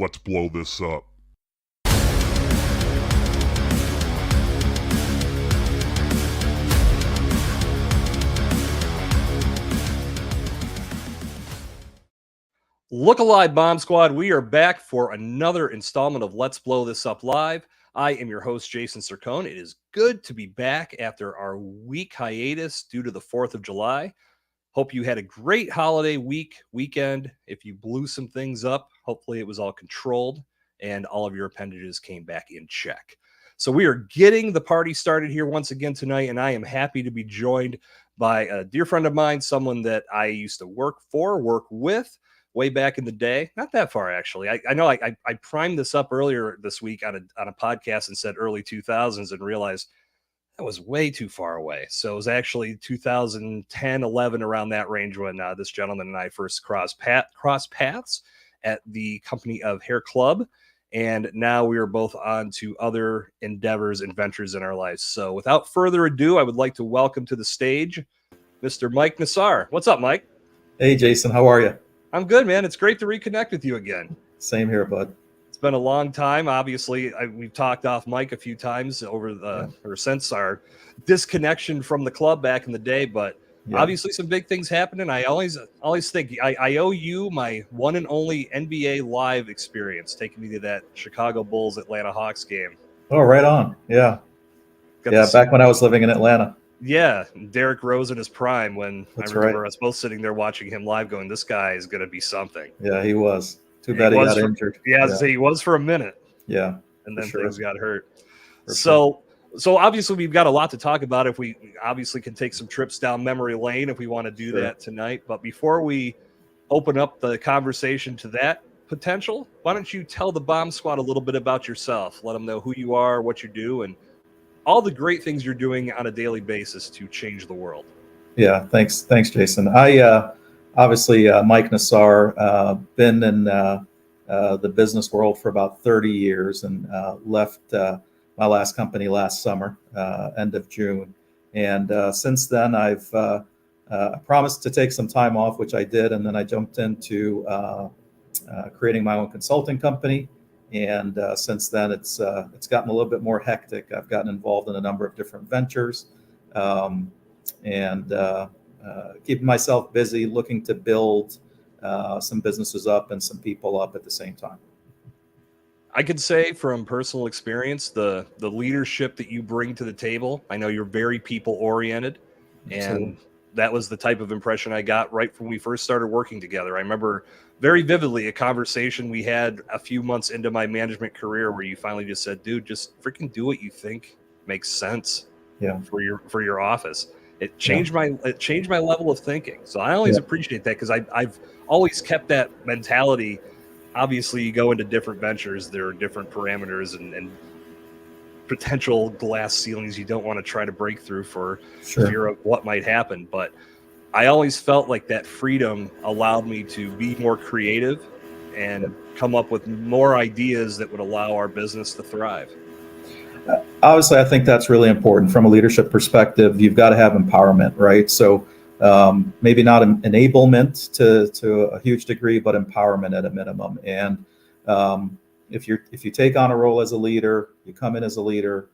Let's blow this up. Look alive, Bomb Squad. We are back for another installment of Let's Blow This Up Live. I am your host, Jason Sircone. It is good to be back after our week hiatus due to the 4th of July. Hope you had a great holiday weekend. If you blew some things up, hopefully it was all controlled and all of your appendages came back in check. So we are getting the party started here once again tonight, and I am happy to be joined by a dear friend of mine, someone that I used to work with way back in the day. Not that far, actually. I know I primed this up earlier this week on a podcast and said early 2000s and realized that was way too far away. So it was actually 2010, 11, around that range when this gentleman and I first crossed paths at the company of Hair Club. And now we are both on to other endeavors and ventures in our lives. So without further ado, I would like to welcome to the stage Mr. Mike Nassar. What's up, Mike? Hey, Jason. How are you? I'm good, man. It's great to reconnect with you again. Same here, bud. It's been a long time. Obviously, we've talked off mic a few times or since our disconnection from the club back in the day. But obviously, some big things happening. I always think I owe you my one and only NBA Live experience, taking me to that Chicago Bulls Atlanta Hawks game. Oh, right on. Yeah. Back when I was living in Atlanta. Yeah, Derrick Rose in his prime when That's I remember us both sitting there watching him live going, this guy is going to be something. Yeah, he was. Too bad he got injured. Yeah, he was for a minute. Yeah. And then things got hurt. So obviously we've got a lot to talk about. If we obviously can take some trips down memory lane if we want to do that tonight. But before we open up the conversation to that potential, why don't you tell the Bomb Squad a little bit about yourself? Let them know who you are, what you do, and all the great things you're doing on a daily basis to change the world. Yeah, thanks, Jason. I obviously Mike Nassar, been in the business world for about 30 years and left my last company last summer, end of June. And since then, I've promised to take some time off, which I did, and then I jumped into creating my own consulting company. And since then, it's gotten a little bit more hectic. I've gotten involved in a number of different ventures, and keeping myself busy, looking to build some businesses up and some people up at the same time. I could say from personal experience, the leadership that you bring to the table. I know you're very people oriented, and that was the type of impression I got right when we first started working together. I remember very vividly a conversation we had a few months into my management career where you finally just said, dude, just freaking do what you think makes sense for your office. It changed my level of thinking. So I always appreciate that because I've always kept that mentality. Obviously, you go into different ventures, there are different parameters and potential glass ceilings you don't want to try to break through for fear of what might happen. But I always felt like that freedom allowed me to be more creative and come up with more ideas that would allow our business to thrive. Obviously, I think that's really important from a leadership perspective. You've got to have empowerment, right? So maybe not enablement to a huge degree, but empowerment at a minimum. And if you take on a role as a leader, you come in as a leader,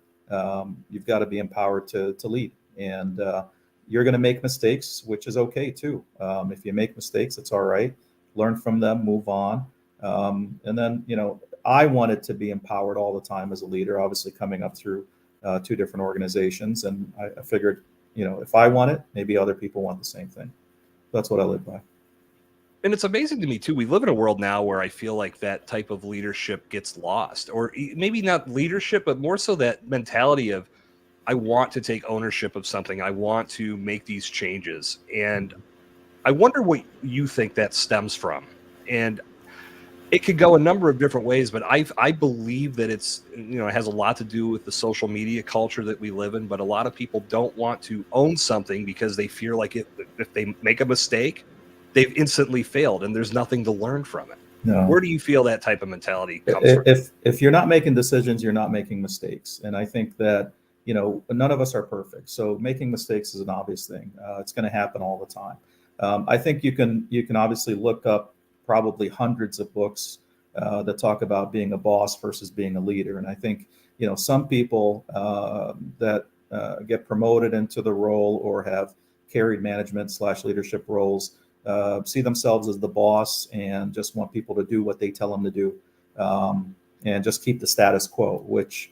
you've got to be empowered to lead. And you're going to make mistakes, which is okay too. If you make mistakes, it's all right. Learn from them, move on. And then, I wanted to be empowered all the time as a leader, obviously coming up through two different organizations. And I figured, if I want it, maybe other people want the same thing. That's what I live by. And it's amazing to me too. We live in a world now where I feel like that type of leadership gets lost, or maybe not leadership, but more so that mentality of, I want to take ownership of something. I want to make these changes. And I wonder what you think that stems from. And it could go a number of different ways, but I believe that it's, it has a lot to do with the social media culture that we live in. But a lot of people don't want to own something because they fear like if they make a mistake, they've instantly failed and there's nothing to learn from it. No. Where do you feel that type of mentality comes from? If you're not making decisions, you're not making mistakes. And I think that, none of us are perfect. So making mistakes is an obvious thing. It's going to happen all the time. I think you can obviously look up probably hundreds of books that talk about being a boss versus being a leader. And I think, some people that get promoted into the role or have carried management/leadership roles see themselves as the boss and just want people to do what they tell them to do, and just keep the status quo, which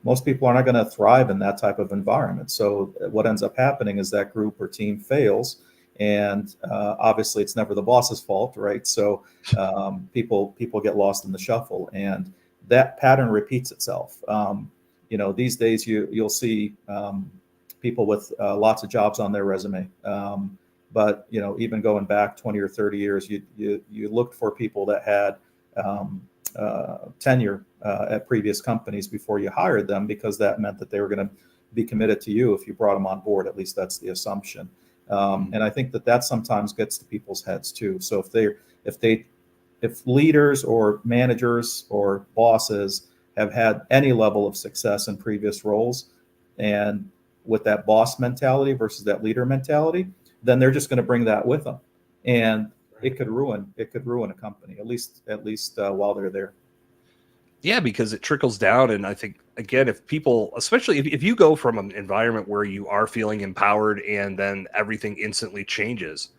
most people are not going to thrive in that type of environment. So what ends up happening is that group or team fails, and obviously it's never the boss's fault, right? So people get lost in the shuffle, and that pattern repeats itself. These days you'll see people with lots of jobs on their resume, but even going back 20 or 30 years, you looked for people that had tenure at previous companies before you hired them, because that meant that they were going to be committed to you if you brought them on board. At least that's the assumption. And I think that sometimes gets to people's heads too. So if leaders or managers or bosses have had any level of success in previous roles, and with that boss mentality versus that leader mentality, then they're just going to bring that with them, and it could ruin a company, at least while they're there. Yeah, because it trickles down. And I think, again, if people, especially if you go from an environment where you are feeling empowered and then everything instantly changes,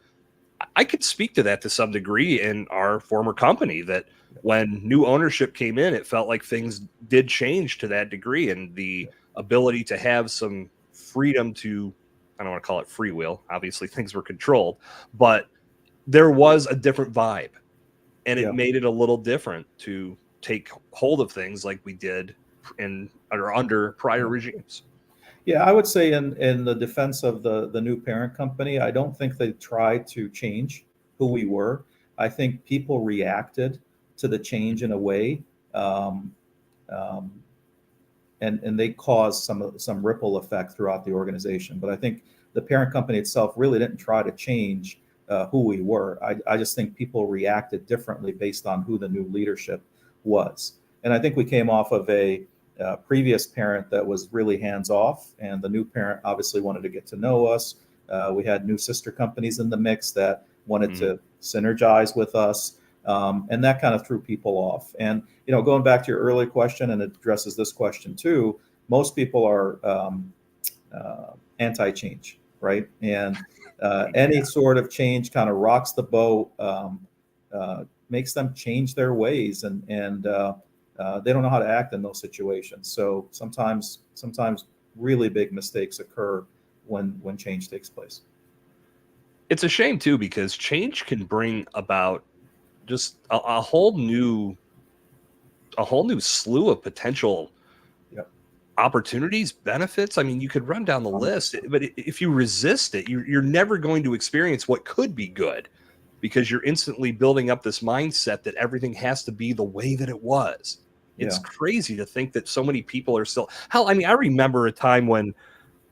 I could speak to that to some degree in our former company, that when new ownership came in, it felt like things did change to that degree, and the ability to have some freedom to, I don't want to call it freewheel, obviously things were controlled, but there was a different vibe, and it made it a little different to take hold of things like we did under prior regimes. Yeah, I would say in the defense of the new parent company, I don't think they tried to change who we were. I think people reacted to the change in a way, and they caused some ripple effect throughout the organization. But I think the parent company itself really didn't try to change who we were. I just think people reacted differently based on who the new leadership was. And I think we came off of a previous parent that was really hands-off, and the new parent obviously wanted to get to know us. We had new sister companies in the mix that wanted to synergize with us, and that kind of threw people off. And going back to your earlier question, and it addresses this question too, most people are anti-change, right? And any sort of change kind of rocks the boat, makes them change their ways, and they don't know how to act in those situations. So sometimes really big mistakes occur when change takes place. It's a shame too, because change can bring about just a whole new slew of potential opportunities, benefits. I mean, you could run down the list, but if you resist it, you're never going to experience what could be good, because you're instantly building up this mindset that everything has to be the way that it was. It's crazy to think that so many people are still, hell, I mean, I remember a time when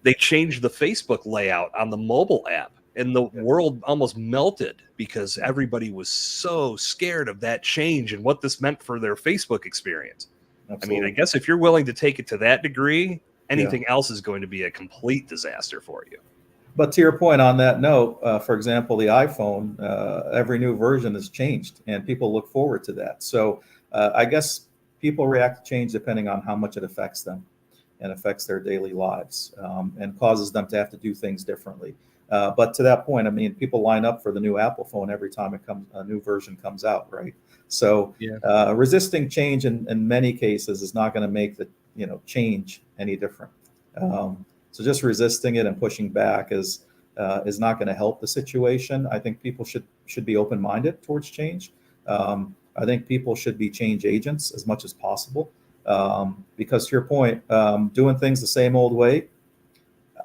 they changed the Facebook layout on the mobile app, and the world almost melted because everybody was so scared of that change and what this meant for their Facebook experience. Absolutely. I mean, I guess if you're willing to take it to that degree, anything else is going to be a complete disaster for you. But to your point on that note, for example, the iPhone, every new version has changed, and people look forward to that. So I guess people react to change depending on how much it affects them and affects their daily lives, and causes them to have to do things differently. But to that point, I mean, people line up for the new Apple phone every time a new version comes out, right? So resisting change in many cases is not going to make the change any different. So just resisting it and pushing back is not going to help the situation. I think people should be open-minded towards change. I think people should be change agents as much as possible, because to your point, doing things the same old way,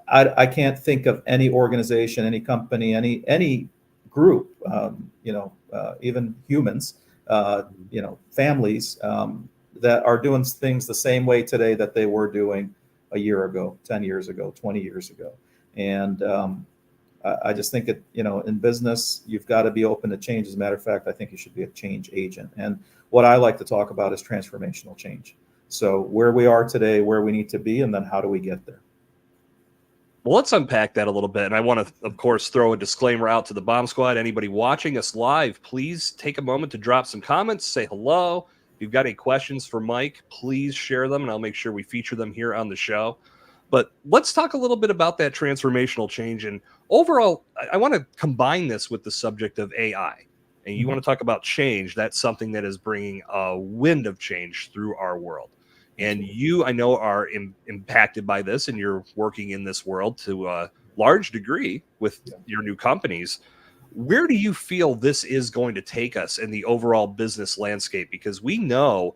I can't think of any organization, any company, any group, even humans, families that are doing things the same way today that they were doing a year ago, 10 years ago, 20 years ago. And I just think in business, you've got to be open to change. As a matter of fact, I think you should be a change agent. And what I like to talk about is transformational change. So where we are today, where we need to be, and then how do we get there? Well, let's unpack that a little bit. And I want to, of course, throw a disclaimer out to the Bomb Squad. Anybody watching us live, please take a moment to drop some comments, say hello. If you've got any questions for Mike, please share them, and I'll make sure we feature them here on the show. But let's talk a little bit about that transformational change. And overall, I want to combine this with the subject of AI. And you want to talk about change. That's something that is bringing a wind of change through our world. And you, I know, are impacted by this, and you're working in this world to a large degree with your new companies. Where do you feel this is going to take us in the overall business landscape? Because we know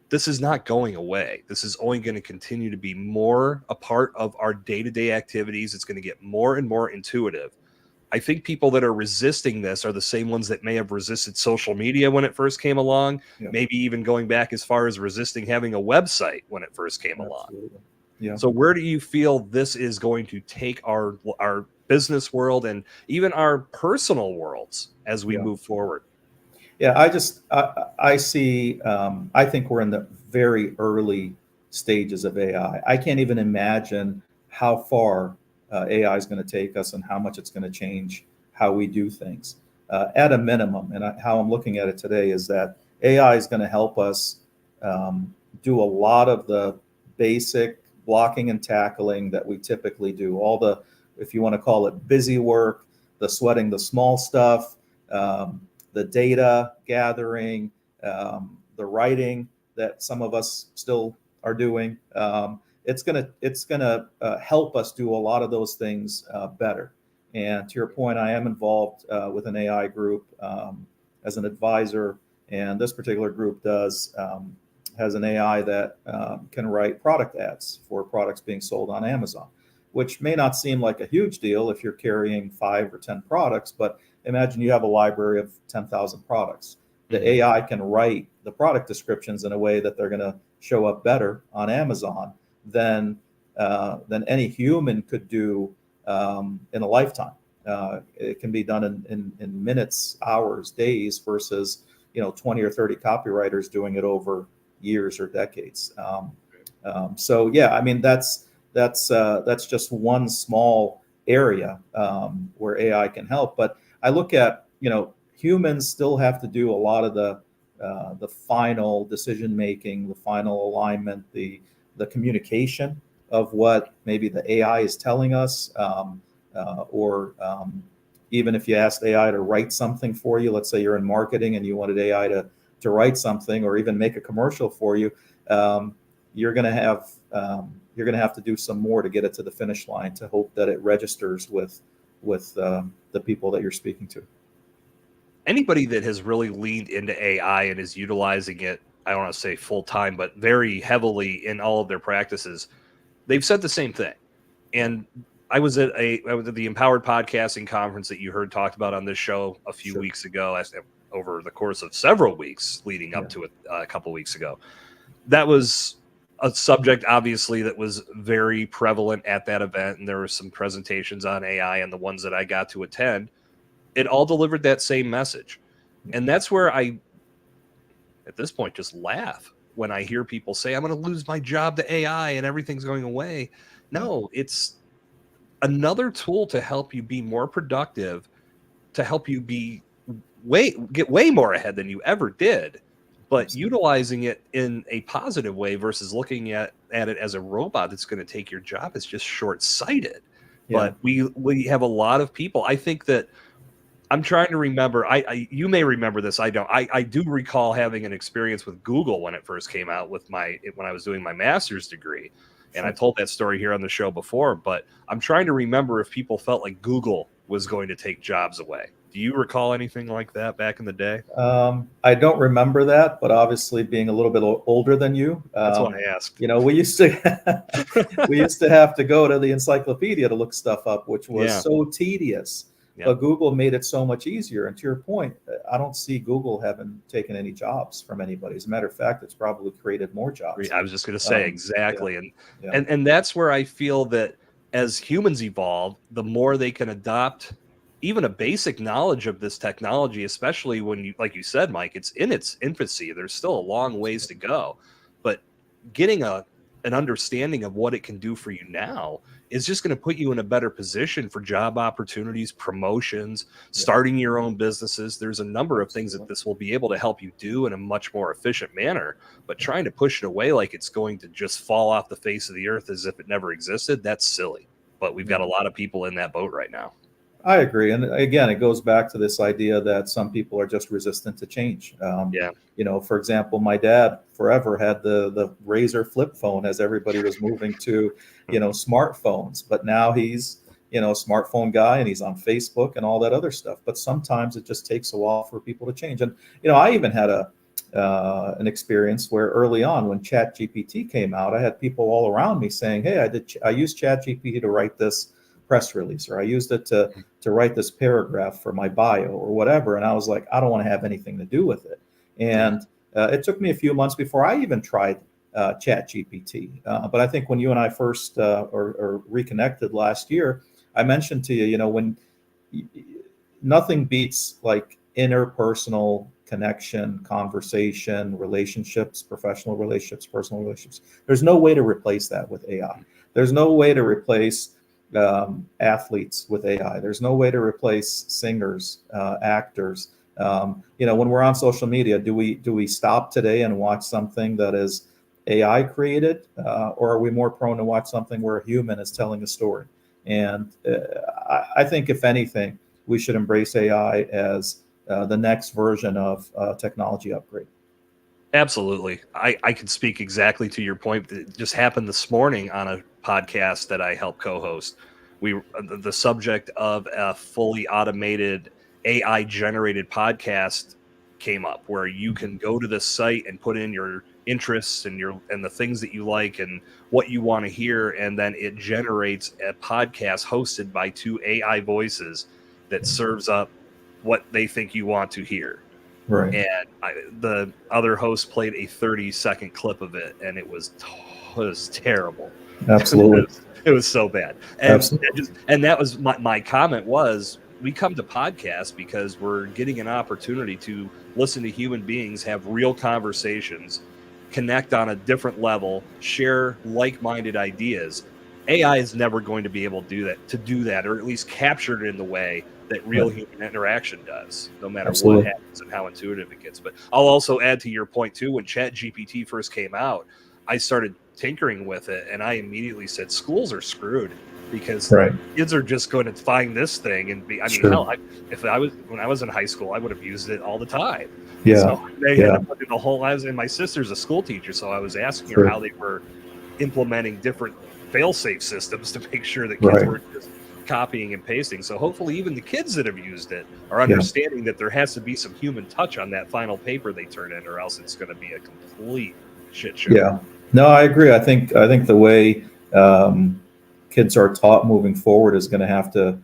this is not going away. This is only going to continue to be more a part of our day-to-day activities. It's going to get more and more intuitive. I think people that are resisting this are the same ones that may have resisted social media when it first came along, maybe even going back as far as resisting having a website when it first came along. Yeah. So where do you feel this is going to take our business world and even our personal worlds as we move forward? Yeah, I see, I think we're in the very early stages of AI. I can't even imagine how far AI is going to take us and how much it's going to change how we do things. At a minimum, and how I'm looking at it today is that AI is going to help us do a lot of the basic blocking and tackling that we typically do. All the, if you want to call it busy work, the sweating the small stuff, the data gathering, the writing that some of us still are doing. It's gonna help us do a lot of those things better. And to your point, I am involved with an AI group as an advisor, and this particular group has an AI that can write product ads for products being sold on Amazon, which may not seem like a huge deal if you're carrying 5 or 10 products, but imagine you have a library of 10,000 products. The AI can write the product descriptions in a way that they're going to show up better on Amazon than any human could do in a lifetime. It can be done in minutes, hours, days, versus 20 or 30 copywriters doing it over years or decades. So yeah, I mean that's just one small area where AI can help. But I look at humans still have to do a lot of the final decision making, the final alignment, the communication of what maybe the AI is telling us, or even if you asked AI to write something for you, let's say you're in marketing and you wanted AI to write something or even make a commercial for you, you're going to have to do some more to get it to the finish line to hope that it registers with the people that you're speaking to. Anybody that has really leaned into AI and is utilizing it, I don't want to say full time, but very heavily in all of their practices, they've said the same thing. And I was at the Empowered Podcasting Conference that you heard talked about on this show a few weeks ago, over the course of several weeks leading up to it a couple weeks ago. That was a subject, obviously, that was very prevalent at that event. And there were some presentations on AI, and the ones that I got to attend, it all delivered that same message. And that's where I, at this point, just laugh when I hear people say, I'm going to lose my job to AI and everything's going away. No, it's another tool to help you be more productive, to help you get way more ahead than you ever did, but utilizing it in a positive way versus looking at it as a robot that's going to take your job is just short-sighted. But we have a lot of people. I think that I'm trying to remember. You may remember this. I don't. I do recall having an experience with Google when it first came out when I was doing my master's degree, and I told that story here on the show before. But I'm trying to remember if people felt like Google was going to take jobs away. Do you recall anything like that back in the day? I don't remember that, but obviously being a little bit older than you, that's why I asked. We used to have to go to the encyclopedia to look stuff up, which was so tedious. But Google made it so much easier. And to your point, I don't see Google having taken any jobs from anybody. As a matter of fact, it's probably created more jobs. I was just going to say exactly. And that's where I feel that as humans evolve, the more they can adopt even a basic knowledge of this technology, especially when you, like you said, Mike, it's in its infancy. There's still a long ways to go. But getting a an understanding of what it can do for you now is just going to put you in a better position for job opportunities, promotions, starting your own businesses. There's a number of things that this will be able to help you do in a much more efficient manner, but trying to push it away like it's going to just fall off the face of the earth as if it never existed, that's silly. But we've got a lot of people in that boat right now. I agree. And again, it goes back to this idea that some people are just resistant to change. For example, my dad forever had the Razor flip phone as everybody was moving to, smartphones. But now he's, a smartphone guy, and he's on Facebook and all that other stuff. But sometimes it just takes a while for people to change. And, I even had an experience where early on when ChatGPT came out, I had people all around me saying, hey, I used ChatGPT to write this press release, or I used it to write this paragraph for my bio or whatever. And I was like, I don't want to have anything to do with it. And it took me a few months before I even tried ChatGPT. But I think when you and I first or reconnected last year, I mentioned to you, when nothing beats like interpersonal connection, conversation, relationships, professional relationships, personal relationships. There's no way to replace that with AI. There's no way to replace athletes with AI. There's no way to replace singers, actors. When we're on social media, do we stop today and watch something that is AI created, or are we more prone to watch something where a human is telling a story? And I think, if anything, we should embrace AI as the next version of technology upgrade. Absolutely. I can speak exactly to your point. It just happened this morning on a podcast that I help co-host. The subject of a fully automated AI generated podcast came up, where you can go to this site and put in your interests and the things that you like and what you want to hear, and then it generates a podcast hosted by two AI voices that serves up what they think you want to hear. Right. And the other host played a 30-second clip of it, and it was terrible. Absolutely. It was so bad. And that was my comment was, we come to podcasts because we're getting an opportunity to listen to human beings have real conversations, connect on a different level, share like-minded ideas. AI is never going to be able to do that, or at least capture it in the way that real human interaction does, no matter what happens and how intuitive it gets. But I'll also add to your point too, when ChatGPT first came out, I started tinkering with it, and I immediately said, schools are screwed, because kids are just going to find this thing and be, hell, when I was in high school, I would have used it all the time. Yeah. So they had to put in a whole, and my sister's a school teacher, so I was asking her how they were implementing different fail-safe systems to make sure that kids weren't just copying and pasting. So hopefully even the kids that have used it are understanding that there has to be some human touch on that final paper they turn in, or else it's going to be a complete shit show. Yeah. No, I agree. I think the way kids are taught moving forward is going to have to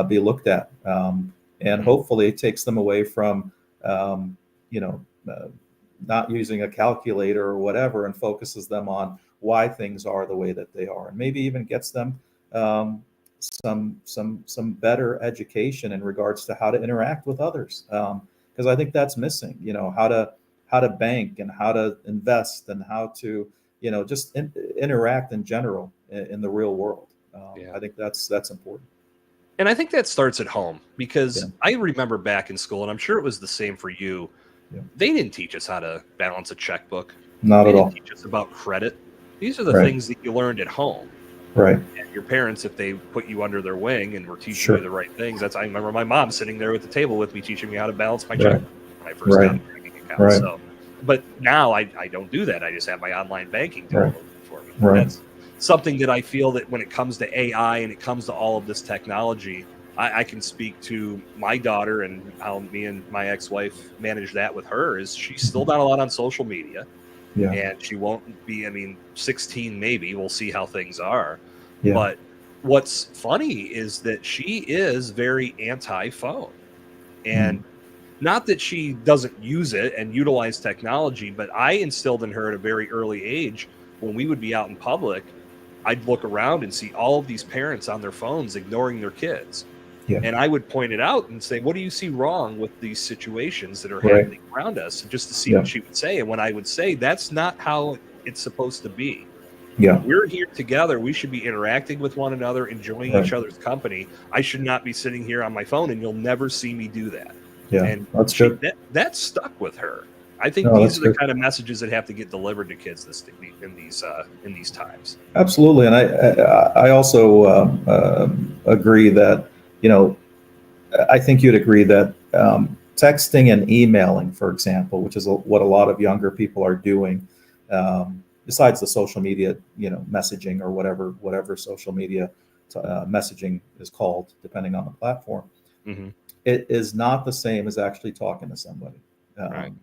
be looked at, and hopefully it takes them away from not using a calculator or whatever, and focuses them on why things are the way that they are, and maybe even gets them some better education in regards to how to interact with others, because I think that's missing. How to bank and how to invest and how to just interact in general in the real world. I think that's important. And I think that starts at home, because I remember back in school, and I'm sure it was the same for you. They didn't teach us how to balance a checkbook. Not at all. They didn't teach us about credit. These are the things that you learned at home. Right. And your parents, if they put you under their wing and were teaching you the right things, I remember my mom sitting there at the table with me, teaching me how to balance my checkbook when I first got a banking account. So, but now I don't do that. I just have my online banking doing it for me. That's something that I feel that when it comes to AI and it comes to all of this technology, I can speak to my daughter and how me and my ex-wife manage that with her. Is she's still not a lot on social media. And she won't be, 16 maybe. We'll see how things are. But what's funny is that she is very anti-phone. And not that she doesn't use it and utilize technology, but I instilled in her at a very early age, when we would be out in public, I'd look around and see all of these parents on their phones ignoring their kids. And I would point it out and say, what do you see wrong with these situations that are happening around us? Just to see what she would say. And when I would say, that's not how it's supposed to be. Yeah. We're here together. We should be interacting with one another, enjoying Right. each other's company. I should not be sitting here on my phone, and you'll never see me do that. Yeah. And That's good. that stuck with her. I think No, these that's are the good. kind of messages that have to get delivered to kids in these times. Absolutely. And I also agree that, you know, I think you'd agree that texting and emailing, for example, which is what a lot of younger people are doing, besides the social media, you know, messaging or whatever social media messaging is called, depending on the platform, Mm-hmm. it is not the same as actually talking to somebody. Right. Um,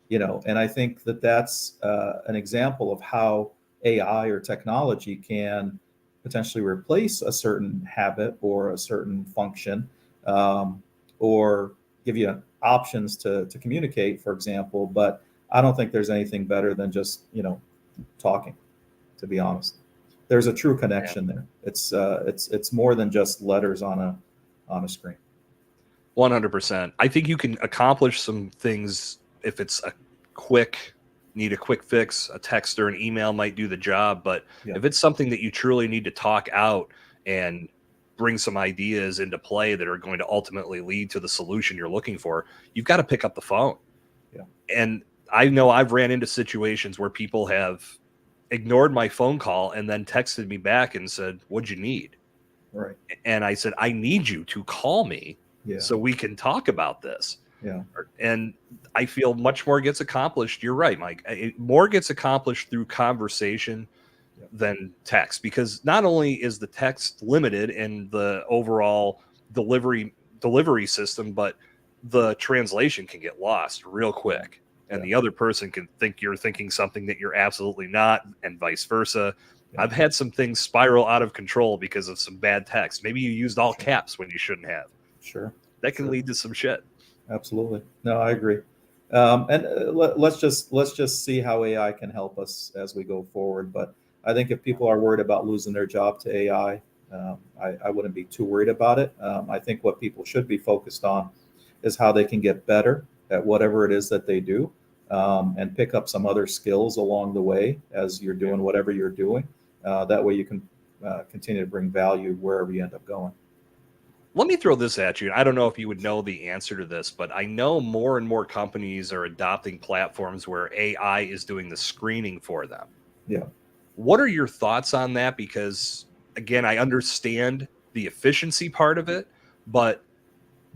you know, and I think that that's an example of how AI or technology can potentially replace a certain habit or a certain function, um, or give you options to communicate, for example. But I don't think there's anything better than just, you know, talking. To be honest, there's a true Yeah. connection there. It's more than just letters on a screen. 100%. I think you can accomplish some things if it's need a quick fix. A text or an email might do the job, but Yeah, if it's something that you truly need to talk out and bring some ideas into play that are going to ultimately lead to the solution you're looking for, you've got to pick up the phone. yeah, And I know I've ran into situations where people have ignored my phone call and then texted me back and said, "What'd you need?" right. And I said, "I need you to call me Yeah, so we can talk about this." yeah, And I feel much more gets accomplished. You're right, Mike. More gets accomplished through conversation yeah, than text, because not only is the text limited in the overall delivery system, but the translation can get lost real yeah, quick. And yeah, the other person can think you're thinking something that you're absolutely not, and vice versa. yeah. I've had some things spiral out of control because of some bad text. Maybe you used all Sure, caps when you shouldn't have. sure, That can sure. lead to some shit. Absolutely. No, I agree. And let's just see how AI can help us as we go forward. But I think if people are worried about losing their job to AI, I wouldn't be too worried about it. I think what people should be focused on is how they can get better at whatever it is that they do, and pick up some other skills along the way as you're Yeah. doing whatever you're doing. That way you can continue to bring value wherever you end up going. Let me throw this at you. I don't know if you would know the answer to this, but I know more and more companies are adopting platforms where AI is doing the screening for them. Yeah. What are your thoughts on that? Because again, I understand the efficiency part of it, but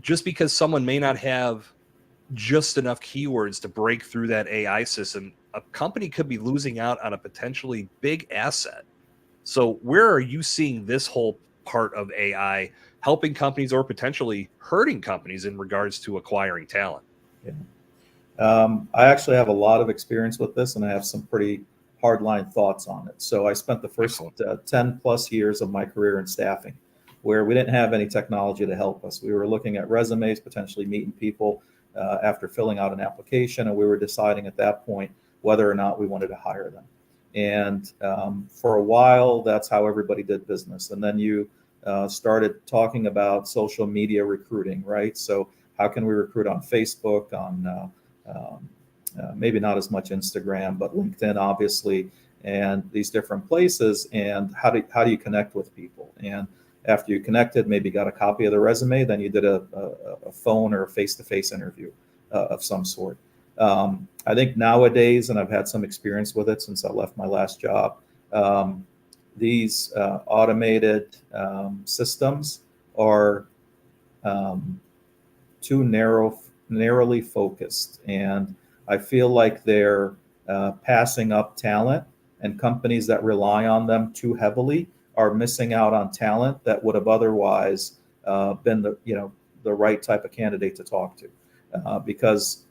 just because someone may not have just enough keywords to break through that AI system, a company could be losing out on a potentially big asset. So, where are you seeing this whole part of AI helping companies or potentially hurting companies in regards to acquiring talent? Yeah. I actually have a lot of experience with this, and I have some pretty hardline thoughts on it. So I spent the first Excellent. 10 plus years of my career in staffing, where we didn't have any technology to help us. We were looking at resumes, potentially meeting people after filling out an application, and we were deciding at that point whether or not we wanted to hire them. And for a while, that's how everybody did business. And then you started talking about social media recruiting, right? So how can we recruit on Facebook, on maybe not as much Instagram, but LinkedIn, obviously, and these different places. And how do you connect with people? And after you connected, maybe got a copy of the resume, then you did a phone or a face-to-face interview of some sort. I think nowadays, and I've had some experience with it since I left my last job, these automated systems are too narrowly focused, and I feel like they're passing up talent, and companies that rely on them too heavily are missing out on talent that would have otherwise been the right type of candidate to talk to, because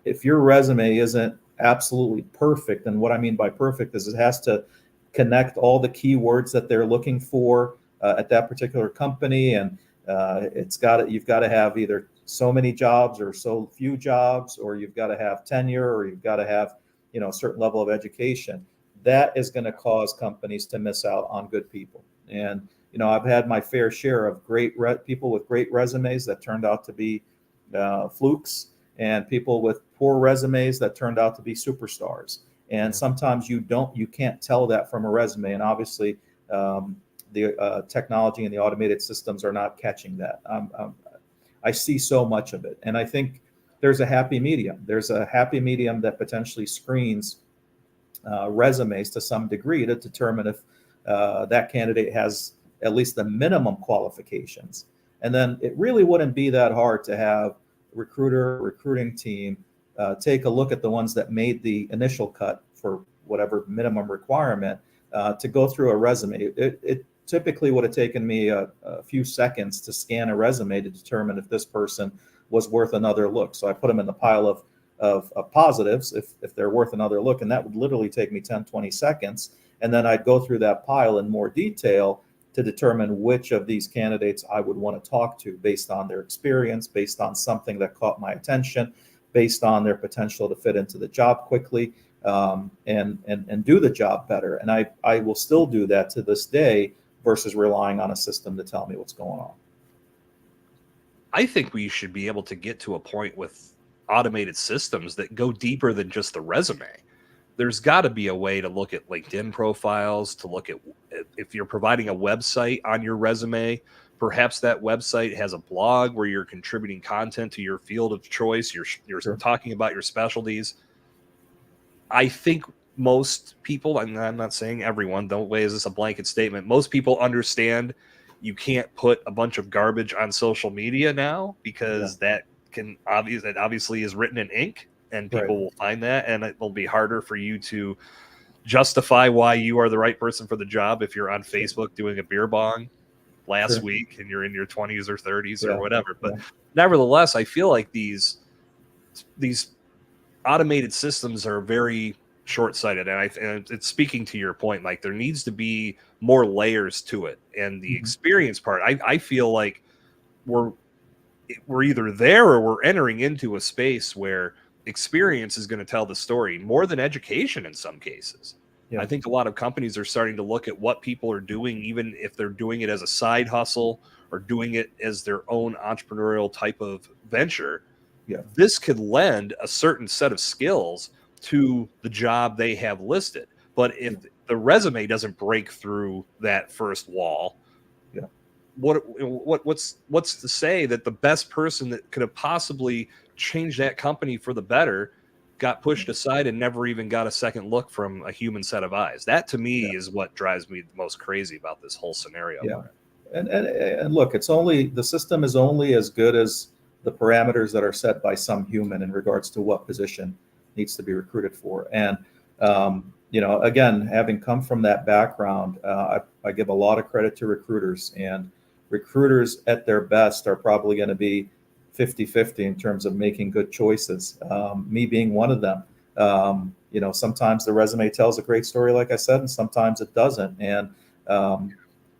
if your resume isn't absolutely perfect, and what I mean by perfect is it has to connect all the keywords that they're looking for at that particular company, and you've got to have either so many jobs or so few jobs, or you've got to have tenure, or you've got to have a certain level of education. That is going to cause companies to miss out on good people. And I've had my fair share of people with great resumes that turned out to be flukes, and people with poor resumes that turned out to be superstars. And sometimes you can't tell that from a resume. And obviously, the technology and the automated systems are not catching that. I see so much of it, and I think there's a happy medium. There's a happy medium that potentially screens resumes to some degree to determine if that candidate has at least the minimum qualifications. And then it really wouldn't be that hard to have recruiting team take a look at the ones that made the initial cut for whatever minimum requirement to go through a resume. It typically would have taken me a few seconds to scan a resume to determine if this person was worth another look. So I put them in the pile of positives if they're worth another look, and that would literally take me 10, 20 seconds. And then I'd go through that pile in more detail to determine which of these candidates I would want to talk to based on their experience, based on something that caught my attention, based on their potential to fit into the job quickly, and do the job better. And I will still do that to this day versus relying on a system to tell me what's going on. I think we should be able to get to a point with automated systems that go deeper than just the resume. There's got to be a way to look at LinkedIn profiles, to look at if you're providing a website on your resume, perhaps that website has a blog where you're contributing content to your field of choice. You're Sure. talking about your specialties. I think most people, and I'm not saying everyone, don't way is this a blanket statement. Most people understand you can't put a bunch of garbage on social media now because that obviously is written in ink, and people will find that, and it will be harder for you to justify why you are the right person for the job if you're on Facebook doing a beer bong last week and you're in your 20s or 30s or whatever. But nevertheless, I feel like these automated systems are very short-sighted, and it's speaking to your point, like there needs to be more layers to it, and the experience part. I feel like we're either there or we're entering into a space where experience is going to tell the story more than education in some cases. I think a lot of companies are starting to look at what people are doing, even if they're doing it as a side hustle or doing it as their own entrepreneurial type of venture. This could lend a certain set of skills to the job they have listed. But if the resume doesn't break through that first wall, what's to say that the best person that could have possibly changed that company for the better got pushed aside and never even got a second look from a human set of eyes? That to me is what drives me the most crazy about this whole scenario. And look, the system is only as good as the parameters that are set by some human in regards to what position needs to be recruited for. And again, having come from that background, I give a lot of credit to recruiters, and recruiters at their best are probably going to be 50-50 in terms of making good choices. Me being one of them. Sometimes the resume tells a great story, like I said, and sometimes it doesn't. And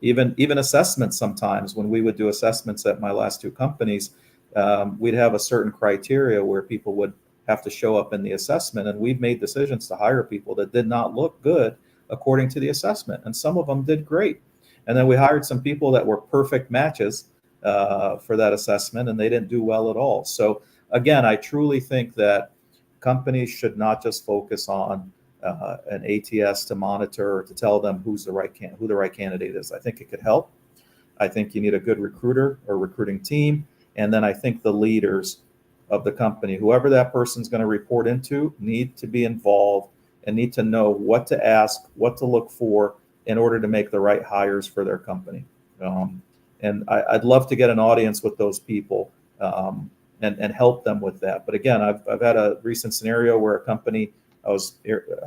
even assessments, sometimes when we would do assessments at my last two companies, we'd have a certain criteria where people would have to show up in the assessment, and we've made decisions to hire people that did not look good according to the assessment, and some of them did great. And then we hired some people that were perfect matches for that assessment, and they didn't do well at all. So again, I truly think that companies should not just focus on an ATS to monitor or to tell them who the right candidate is. I think it could help. I think you need a good recruiter or recruiting team, and then I think the leaders of the company, whoever that person's going to report into, need to be involved and need to know what to ask, what to look for in order to make the right hires for their company. And I'd love to get an audience with those people and help them with that. But again, I've had a recent scenario where a company, I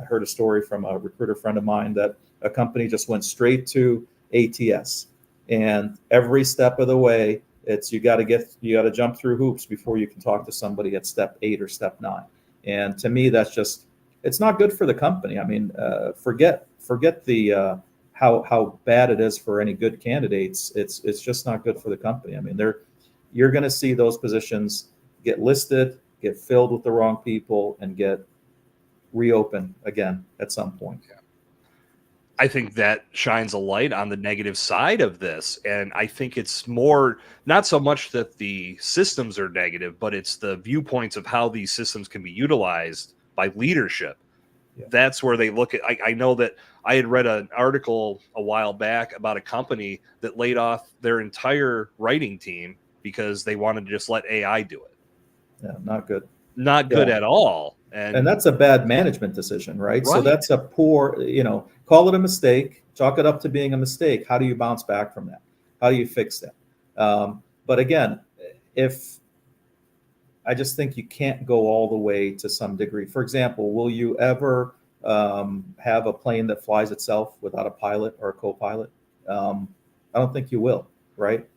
heard a story from a recruiter friend of mine that a company just went straight to ATS, and every step of the way, you got to jump through hoops before you can talk to somebody at step 8 or step 9. And to me, it's not good for the company. I mean, forget the how bad it is for any good candidates. It's just not good for the company. I mean, you're going to see those positions get listed, get filled with the wrong people, and get reopened again at some point. I think that shines a light on the negative side of this. And I think it's more, not so much that the systems are negative, but it's the viewpoints of how these systems can be utilized by leadership That's where they look at. I know that I had read an article a while back about a company that laid off their entire writing team because they wanted to just let AI do it. Yeah, not good. Not good at all. And that's a bad management decision, right? So Right. that's a poor, call it a mistake, chalk it up to being a mistake. How do you bounce back from that? How do you fix that? But again, I just think you can't go all the way to some degree. For example, will you ever have a plane that flies itself without a pilot or a co-pilot? I don't think you will, right?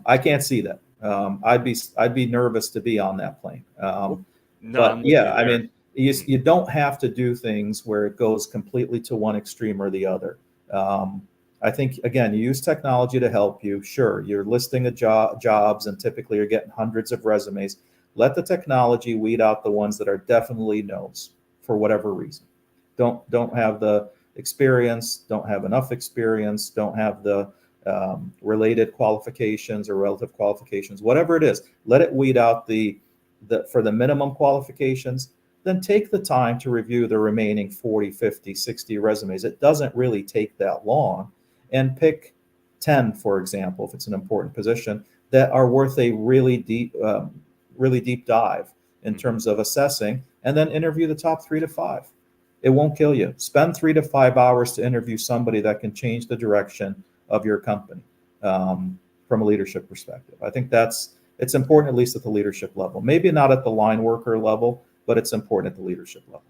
I can't see that. I'd be nervous to be on that plane. But yeah, I mean, you don't have to do things where it goes completely to one extreme or the other. I think, again, you use technology to help you. Sure, you're listing jobs, and typically you're getting hundreds of resumes. Let the technology weed out the ones that are definitely no's for whatever reason. Don't have the experience, don't have enough experience, don't have the related qualifications or relative qualifications, whatever it is. Let it weed out for the minimum qualifications. Then take the time to review the remaining 40, 50, 60 resumes. It doesn't really take that long. And pick 10, for example, if it's an important position, that are worth a really deep dive in terms of assessing, and then interview the top 3 to 5. It won't kill you. Spend 3 to 5 hours to interview somebody that can change the direction of your company from a leadership perspective. I think it's important, at least at the leadership level. Maybe not at the line worker level, but it's important at the leadership level.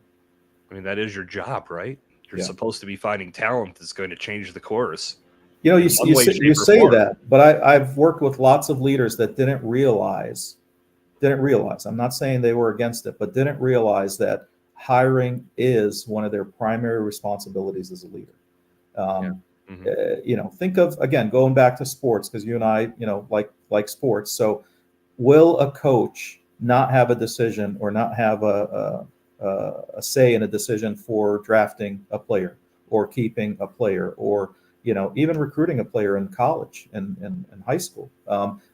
I mean, that is your job, right? You're supposed to be finding talent that's going to change the course. You say that, but I've worked with lots of leaders that didn't realize. I'm not saying they were against it, but didn't realize that hiring is one of their primary responsibilities as a leader. Think of, again, going back to sports, because you and I, like sports. So will a coach not have a decision or not have a say in a decision for drafting a player or keeping a player or even recruiting a player in college and high school?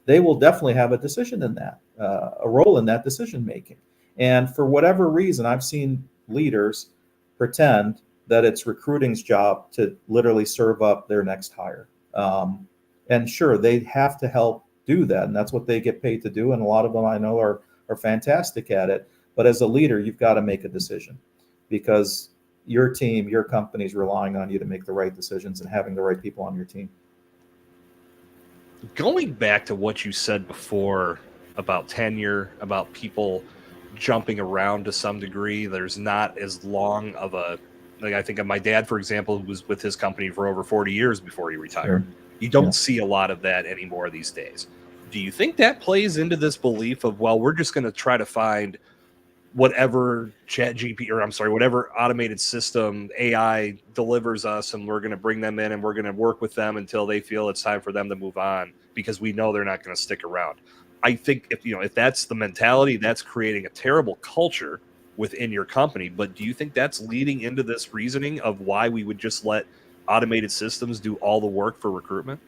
They will definitely have a decision in that, a role in that decision making. And for whatever reason, I've seen leaders pretend that it's recruiting's job to literally serve up their next hire. And sure, they have to help do that, and that's what they get paid to do. And a lot of them I know are fantastic at it. But as a leader, you've got to make a decision, because your team, your company is relying on you to make the right decisions and having the right people on your team. Going back to what you said before about tenure, about people jumping around to some degree, there's not as long of I think of my dad, for example, who was with his company for over 40 years before he retired. Sure. You don't see a lot of that anymore these days. Do you think that plays into this belief of, well, we're just going to try to find whatever whatever automated system AI delivers us, and we're going to bring them in and we're going to work with them until they feel it's time for them to move on, because we know they're not going to stick around? I think if that's the mentality, that's creating a terrible culture within your company. But do you think that's leading into this reasoning of why we would just let automated systems do all the work for recruitment?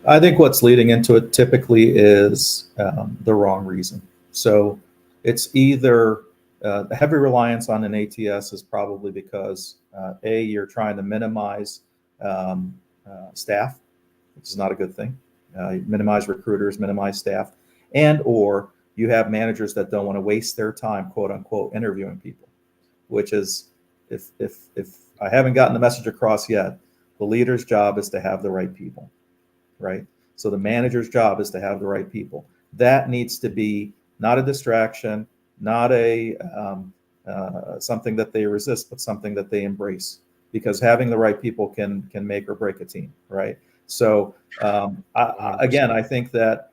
I think what's leading into it typically is the wrong reason. So it's either the heavy reliance on an ATS is probably because you're trying to minimize staff, which is not a good thing. Minimize recruiters, minimize staff, and or you have managers that don't want to waste their time, quote unquote, interviewing people, which is, if I haven't gotten the message across yet, the leader's job is to have the right people, right? So the manager's job is to have the right people. That needs to be not a distraction, not a something that they resist, but something that they embrace, because having the right people can make or break a team, right? So I think that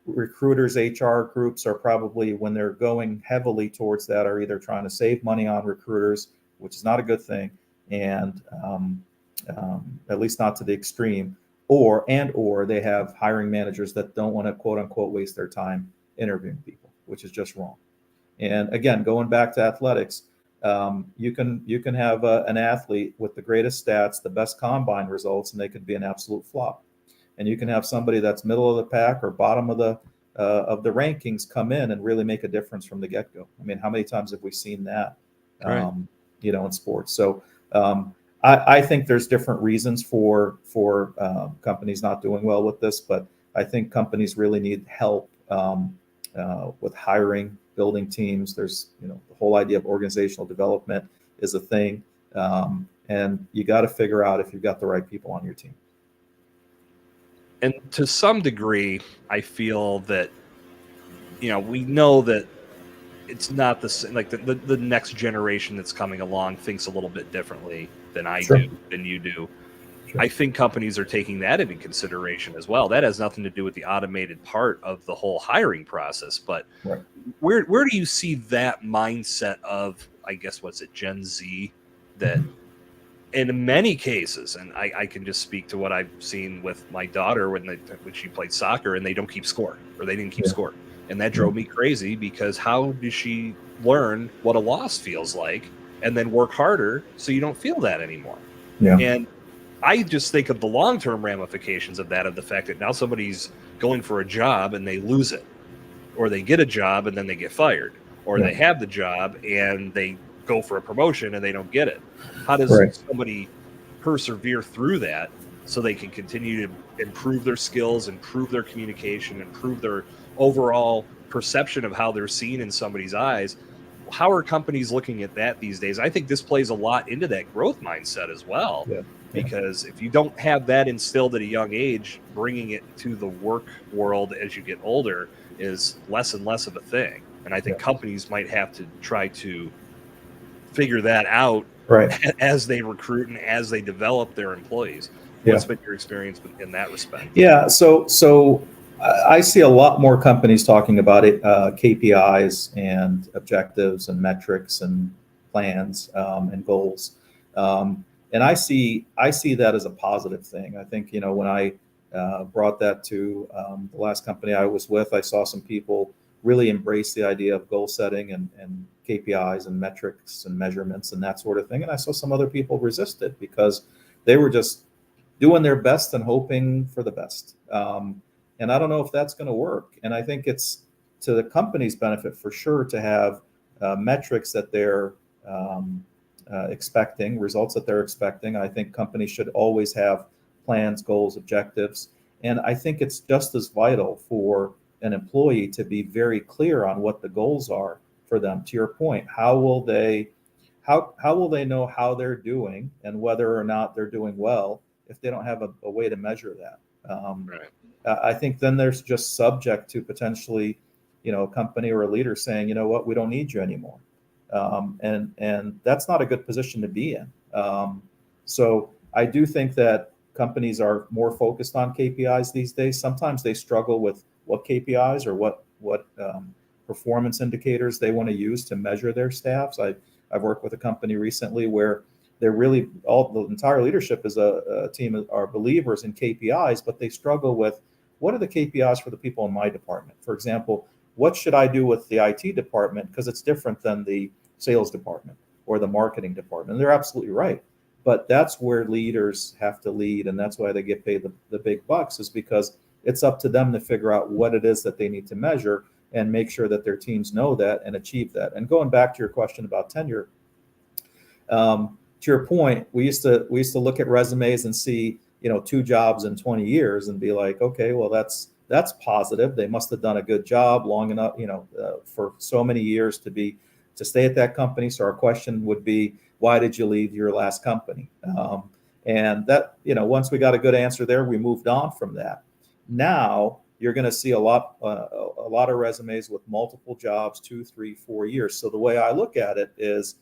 recruiters, HR groups are probably, when they're going heavily towards that, are either trying to save money on recruiters, which is not a good thing, and at least not to the extreme, or they have hiring managers that don't want to, quote unquote, waste their time interviewing people, which is just wrong. And again, going back to athletics, you can have an athlete with the greatest stats, the best combine results, and they could be an absolute flop. And you can have somebody that's middle of the pack or bottom of the rankings come in and really make a difference from the get-go. I mean, how many times have we seen that? Right. in sports. So I think there's different reasons for companies not doing well with this, but I think companies really need help with hiring, building teams. There's the whole idea of organizational development is a thing, and you got to figure out if you've got the right people on your team. And to some degree, I feel that we know that it's not the same. Like the next generation that's coming along thinks a little bit differently than I Sure. do, than you do. Sure. I think companies are taking that into consideration as well. That has nothing to do with the automated part of the whole hiring process. But Right. where do you see that mindset of, I guess, what's it, Gen Z, that in many cases, and I can just speak to what I've seen with my daughter when she played soccer and they don't keep score, or they didn't keep score. And that drove me crazy, because how does she learn what a loss feels like and then work harder so you don't feel that anymore? Yeah. And I just think of the long-term ramifications of that, of the fact that now somebody's going for a job and they lose it, or they get a job and then they get fired, or they have the job and they go for a promotion and they don't get it. How does somebody persevere through that so they can continue to improve their skills, improve their communication, improve their overall perception of how they're seen in somebody's eyes? How are companies looking at that these days? I think this plays a lot into that growth mindset as well. Because if you don't have that instilled at a young age, bringing it to the work world as you get older is less and less of a thing. And I think companies might have to try to figure that out as they recruit and as they develop their employees. What's been your experience in that respect? Yeah, so I see a lot more companies talking about it, KPIs and objectives and metrics and plans and goals. And I see that as a positive thing. I think, when I brought that to the last company I was with, I saw some people really embrace the idea of goal setting and KPIs and metrics and measurements and that sort of thing. And I saw some other people resist it because they were just doing their best and hoping for the best. And I don't know if that's going to work. And I think it's to the company's benefit for sure to have metrics that they're expecting, results that they're expecting. I think companies should always have plans, goals, objectives. And I think it's just as vital for an employee to be very clear on what the goals are for them. To your point, how will they know how they're doing and whether or not they're doing well if they don't have a way to measure that? I think then there's just subject to potentially, a company or a leader saying, you know what, we don't need you anymore. And that's not a good position to be in. So I do think that companies are more focused on KPIs these days. Sometimes they struggle with what KPIs or what performance indicators they want to use to measure their staffs. I've worked with a company recently where they're really, the entire leadership is a team are believers in KPIs, but they struggle with what are the KPIs for the people in my department? For example, what should I do with the IT department? Because it's different than the sales department or the marketing department. And they're absolutely right. But that's where leaders have to lead. And that's why they get paid the big bucks, is because it's up to them to figure out what it is that they need to measure and make sure that their teams know that and achieve that. And going back to your question about tenure, to your point, we used to look at resumes and see, 2 jobs in 20 years and be like, okay, well, that's positive. They must have done a good job long enough, for so many years to stay at that company. So our question would be, why did you leave your last company? And that, once we got a good answer there, we moved on from that. Now you're going to see a lot of resumes with multiple jobs, 2, 3, 4 years. So the way I look at it is,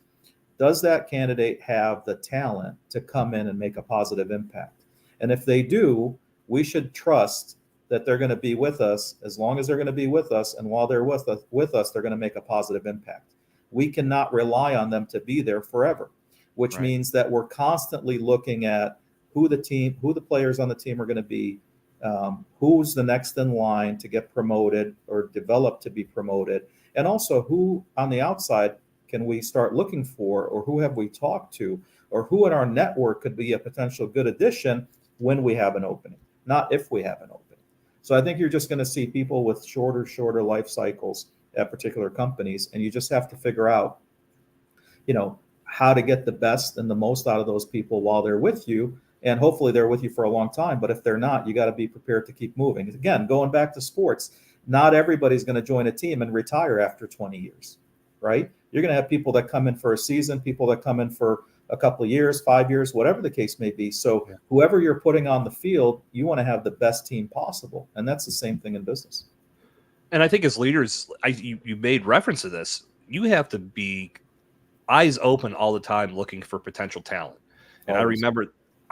does that candidate have the talent to come in and make a positive impact? And if they do, we should trust that they're going to be with us as long as they're going to be with us. And while they're with us, they're going to make a positive impact. We cannot rely on them to be there forever, which means that we're constantly looking at who the players on the team are going to be, who's the next in line to get promoted or develop to be promoted, and also who on the outside can we start looking for, or who have we talked to, or who in our network could be a potential good addition when we have an opening, not if we have an opening. So I think you're just going to see people with shorter life cycles at particular companies, and you just have to figure out, how to get the best and the most out of those people while they're with you. And hopefully they're with you for a long time. But if they're not, you got to be prepared to keep moving. Again, going back to sports, not everybody's going to join a team and retire after 20 years, right? You're going to have people that come in for a season, people that come in for a couple of years, 5 years, whatever the case may be. So whoever you're putting on the field, you want to have the best team possible. And that's the same thing in business. And I think as leaders, you made reference to this, you have to be eyes open all the time looking for potential talent. And Always.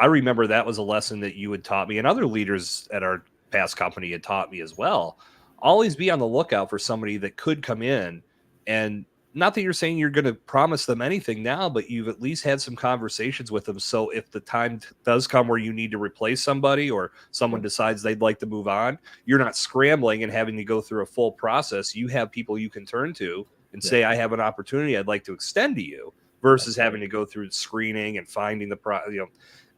I remember that was a lesson that you had taught me, and other leaders at our past company had taught me as well. Always be on the lookout for somebody that could come in, and not that you're saying you're going to promise them anything now, but you've at least had some conversations with them. So if the time does come where you need to replace somebody or someone decides they'd like to move on, you're not scrambling and having to go through a full process. You have people you can turn to and say, I have an opportunity I'd like to extend to you, versus having to go through screening and finding the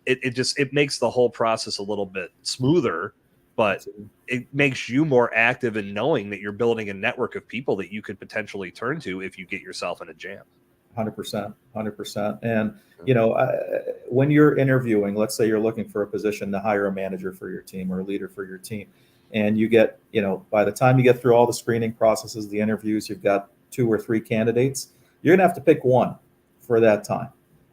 it makes the whole process a little bit smoother, but it makes you more active in knowing that you're building a network of people that you could potentially turn to if you get yourself in a jam. 100%. And, when you're interviewing, let's say you're looking for a position to hire a manager for your team or a leader for your team, and you get, by the time you get through all the screening processes, the interviews, you've got 2 or 3 candidates, you're going to have to pick one for that time.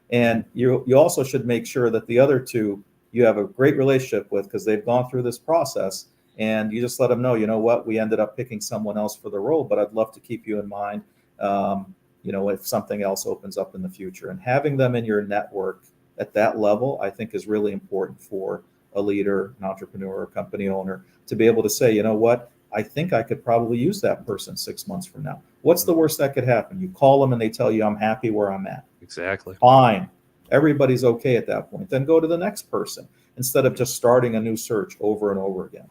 And you also should make sure that the other 2 you have a great relationship with, because they've gone through this process, and you just let them know, what, we ended up picking someone else for the role, but I'd love to keep you in mind, if something else opens up in the future. And having them in your network at that level, I think, is really important for a leader, an entrepreneur, a company owner, to be able to say, what, I think I could probably use that person 6 months from now. What's the worst that could happen? You call them and they tell you, I'm happy where I'm at. Exactly. Fine. Everybody's okay at that point. Then go to the next person instead of just starting a new search over and over again.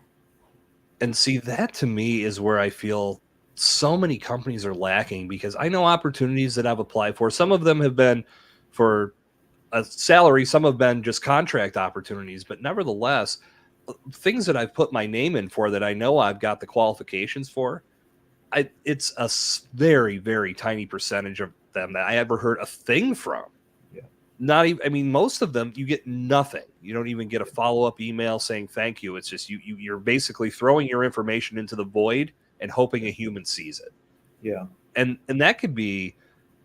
And see, that to me is where I feel so many companies are lacking, because I know opportunities that I've applied for. Some of them have been for a salary, some have been just contract opportunities, but nevertheless, things that I've put my name in for that I know I've got the qualifications for, it's a very, very tiny percentage of them that I ever heard a thing from. Not even, most of them, you get nothing. You don't even get a follow-up email saying thank you. It's just you're basically throwing your information into the void and hoping a human sees it. Yeah. And that could be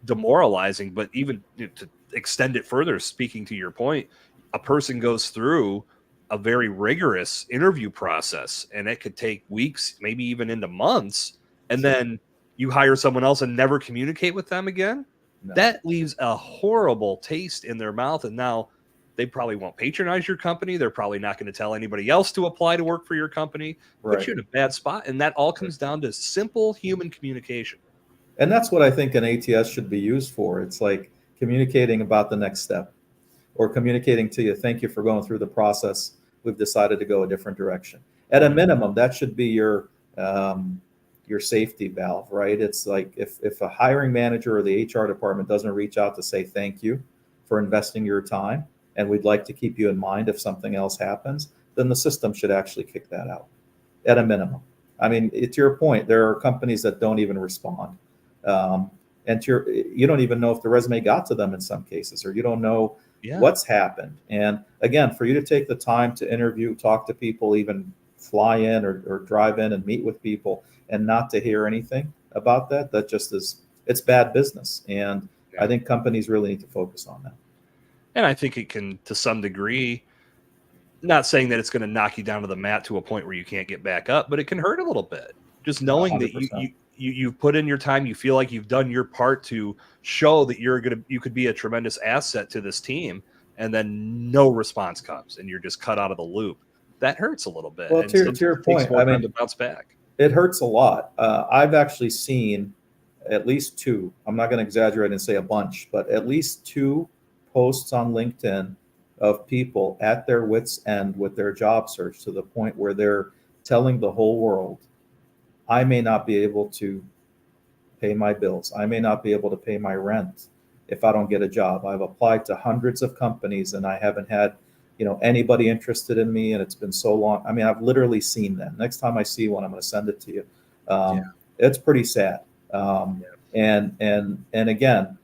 demoralizing, but even to extend it further, speaking to your point, a person goes through a very rigorous interview process, and it could take weeks, maybe even into months, and then you hire someone else and never communicate with them again. No. That leaves a horrible taste in their mouth, and now they probably won't patronize your company. They're probably not going to tell anybody else to apply to work for your company. Right. Put you in a bad spot, and that all comes down to simple human communication. And that's what I think an ATS should be used for. It's like communicating about the next step, or communicating to you, thank you for going through the process. We've decided to go a different direction. At a minimum, that should be your safety valve, right? It's like if a hiring manager or the HR department doesn't reach out to say thank you for investing your time, and we'd like to keep you in mind if something else happens, then the system should actually kick that out at a minimum. I mean, to your point, there are companies that don't even respond. And you don't even know if the resume got to them in some cases, or you don't know what's happened. And again, for you to take the time to interview, talk to people, even fly in or drive in and meet with people, and not to hear anything about that just it's bad business. And I think companies really need to focus on that. And I think it can, to some degree, not saying that it's going to knock you down to the mat to a point where you can't get back up, but it can hurt a little bit. Just knowing 100%. That you've put in your time, you feel like you've done your part to show that you could be a tremendous asset to this team, and then no response comes and you're just cut out of the loop. That hurts a little bit. Well, to your point, I mean, to bounce back. It hurts a lot. I've actually seen at least 2, I'm not going to exaggerate and say a bunch, but at least 2 posts on LinkedIn of people at their wits' end with their job search, to the point where they're telling the whole world, I may not be able to pay my bills. I may not be able to pay my rent if I don't get a job. I've applied to hundreds of companies and I haven't had, anybody interested in me, and it's been so long. I mean, I've literally seen that. Next time I see one, I'm going to send it to you. It's pretty sad. And again,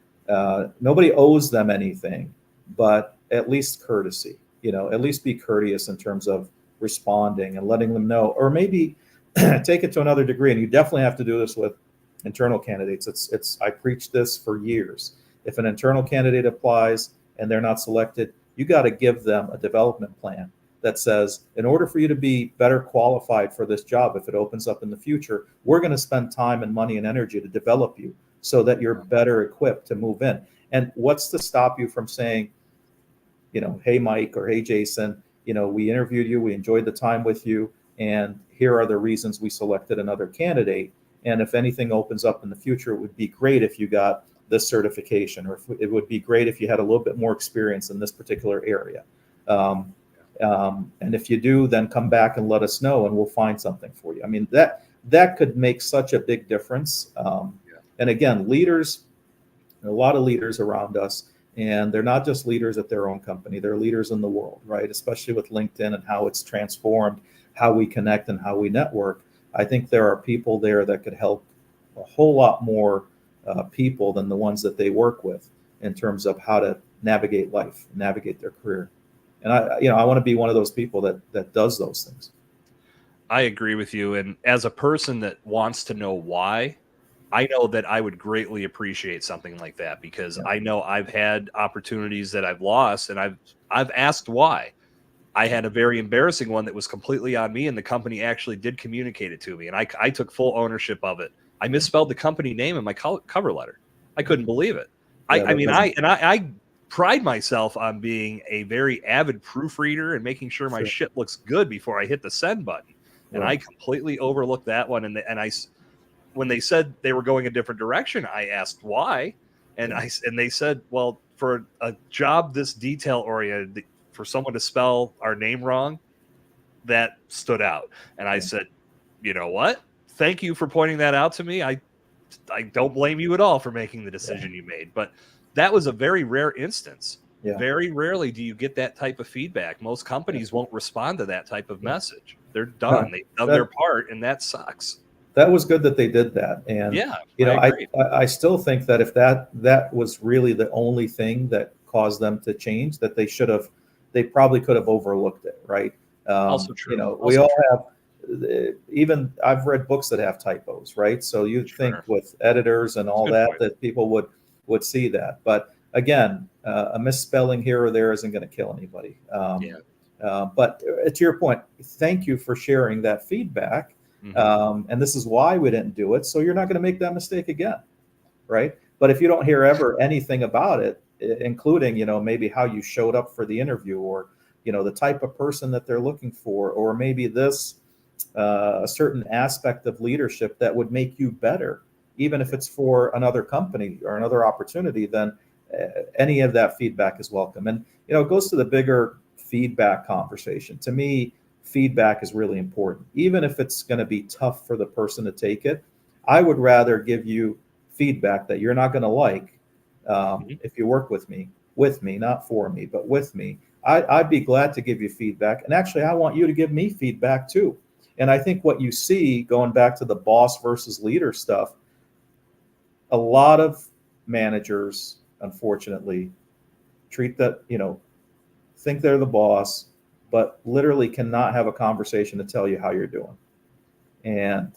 Nobody owes them anything, but at least courtesy. At least be courteous in terms of responding and letting them know, or maybe take it to another degree. And you definitely have to do this with internal candidates. I preached this for years. If an internal candidate applies and they're not selected, you got to give them a development plan that says, in order for you to be better qualified for this job, if it opens up in the future, we're going to spend time and money and energy to develop you so that you're better equipped to move in. And what's to stop you from saying, hey, Mike, or hey, Jason, we interviewed you, we enjoyed the time with you, and here are the reasons we selected another candidate. And if anything opens up in the future, it would be great if you got this certification, or it would be great if you had a little bit more experience in this particular area. And if you do, then come back and let us know, and we'll find something for you. I mean, that could make such a big difference. And again, leaders, a lot of leaders around us, and they're not just leaders at their own company, they're leaders in the world, right? Especially with LinkedIn and how it's transformed how we connect and how we network. I think there are people there that could help a whole lot more people than the ones that they work with in terms of how to navigate life, navigate their career. And I want to be one of those people that does those things. I agree with you. And as a person that wants to know why, I know that I would greatly appreciate something like that, because I know I've had opportunities that I've lost, and I've asked why. I had a very embarrassing one that was completely on me, and the company actually did communicate it to me, and I took full ownership of it. I misspelled the company name in my cover letter. I couldn't believe it. I pride myself on being a very avid proofreader and making sure my shit looks good before I hit the send button. And I completely overlooked that one. When they said they were going a different direction, I asked why, and they said, well, for a job this detail oriented, for someone to spell our name wrong, that stood out. And I said, you know what? Thank you for pointing that out to me. I don't blame you at all for making the decision you made. But that was a very rare instance. Very rarely do you get that type of feedback. Most companies won't respond to that type of message. They're done. They've done their part, and that sucks. That was good that they did that. And I still think that if that was really the only thing that caused them to change, that they probably could have overlooked it, right? Also true. We all have, even I've read books that have typos, right? So you'd think with editors and all that people would see that. But again, a misspelling here or there isn't going to kill anybody. But to your point, thank you for sharing that feedback. And this is why we didn't do it. So you're not going to make that mistake again, right? But if you don't hear ever anything about it, including, maybe how you showed up for the interview, or, the type of person that they're looking for, or maybe this a certain aspect of leadership that would make you better, even if it's for another company or another opportunity, then any of that feedback is welcome. And, it goes to the bigger feedback conversation. To me, feedback is really important. Even if it's going to be tough for the person to take it, I would rather give you feedback that you're not going to like if you work with me, not for me, but with me. I'd be glad to give you feedback. And actually, I want you to give me feedback too. And I think what you see, going back to the boss versus leader stuff, a lot of managers, unfortunately, treat that, think they're the boss, but literally cannot have a conversation to tell you how you're doing. And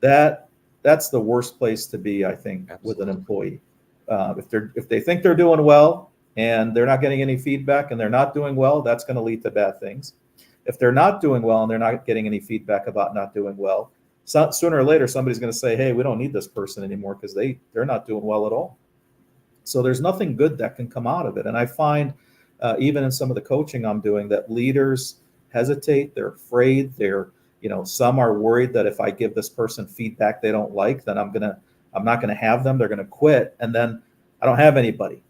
that's the worst place to be, I think, with an employee. If they think they're doing well and they're not getting any feedback and they're not doing well, that's going to lead to bad things. If they're not doing well and they're not getting any feedback about not doing well, sooner or later somebody's going to say, hey, we don't need this person anymore because they're not doing well at all. So there's nothing good that can come out of it. And I find even in some of the coaching I'm doing, that leaders hesitate, they're afraid, some are worried that if I give this person feedback they don't like, then I'm not gonna have them, they're gonna quit, and then I don't have anybody.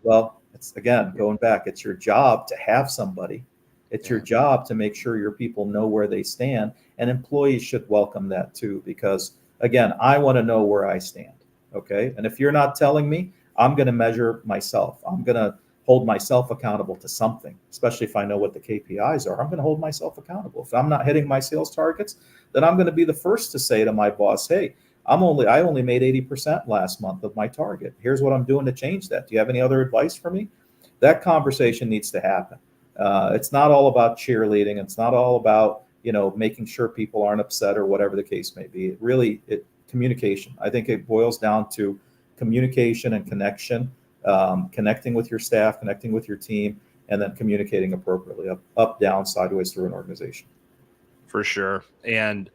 Well, it's, again, going back, it's your job to have somebody. It's your job to make sure your people know where they stand, and employees should welcome that too, because again, I want to know where I stand. Okay. And if you're not telling me, I'm going to measure myself. I'm going to hold myself accountable to something, especially if I know what the KPIs are. I'm going to hold myself accountable. If I'm not hitting my sales targets, then I'm going to be the first to say to my boss, hey, I only made 80% last month of my target. Here's what I'm doing to change that. Do you have any other advice for me? That conversation needs to happen. It's not all about cheerleading. It's not all about, making sure people aren't upset or whatever the case may be. Communication. I think it boils down to communication and connection, connecting with your staff, connecting with your team, and then communicating appropriately, up, down, sideways through an organization. For sure. And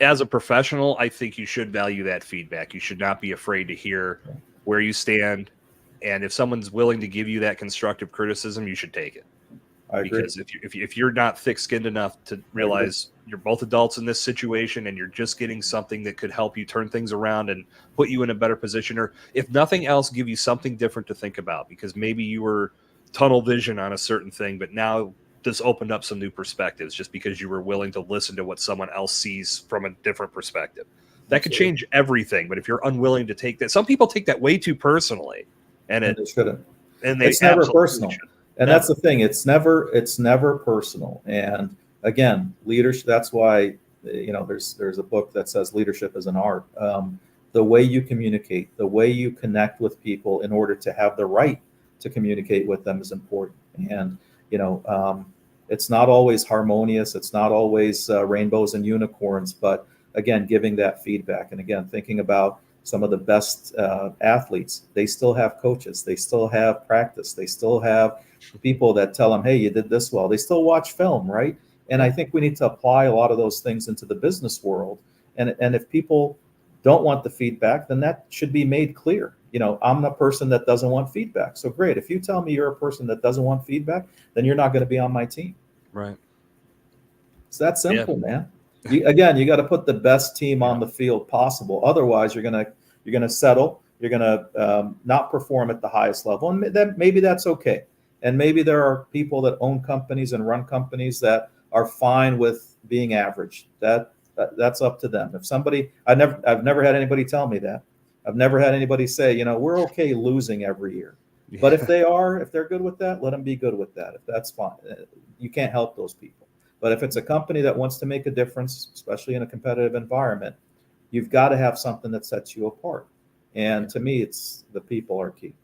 as a professional, I think you should value that feedback. You should not be afraid to hear where you stand. And if someone's willing to give you that constructive criticism, you should take it. I agree. Because if you're not thick-skinned enough to realize you're both adults in this situation and you're just getting something that could help you turn things around and put you in a better position, or if nothing else, give you something different to think about, because maybe you were tunnel vision on a certain thing, but now this opened up some new perspectives just because you were willing to listen to what someone else sees from a different perspective. That could change everything. But if you're unwilling to take that, some people take that way too personally, and they shouldn't. And it's never personal. Shouldn't. And that's the thing. It's never personal. And again, leadership. That's why there's a book that says leadership is an art. The way you communicate, the way you connect with people in order to have the right to communicate with them is important. And it's not always harmonious. It's not always rainbows and unicorns. But again, giving that feedback, and again, thinking about some of the best athletes, they still have coaches. They still have practice. They still have people that tell them, hey, you did this well. They still watch film, right? And I think we need to apply a lot of those things into the business world. And if people don't want the feedback, then that should be made clear. I'm the person that doesn't want feedback. So great. If you tell me you're a person that doesn't want feedback, then you're not going to be on my team. Right. It's that simple, man. You got to put the best team on the field possible. Otherwise, you're going to settle. You're going to not perform at the highest level. And then maybe that's okay. And maybe there are people that own companies and run companies that are fine with being average. That's up to them. If somebody, I've never had anybody tell me that. I've never had anybody say, we're okay losing every year. Yeah. But if they're good with that, let them be good with that. If that's fine, you can't help those people. But if it's a company that wants to make a difference, especially in a competitive environment, you've got to have something that sets you apart. And to me, it's the people are key.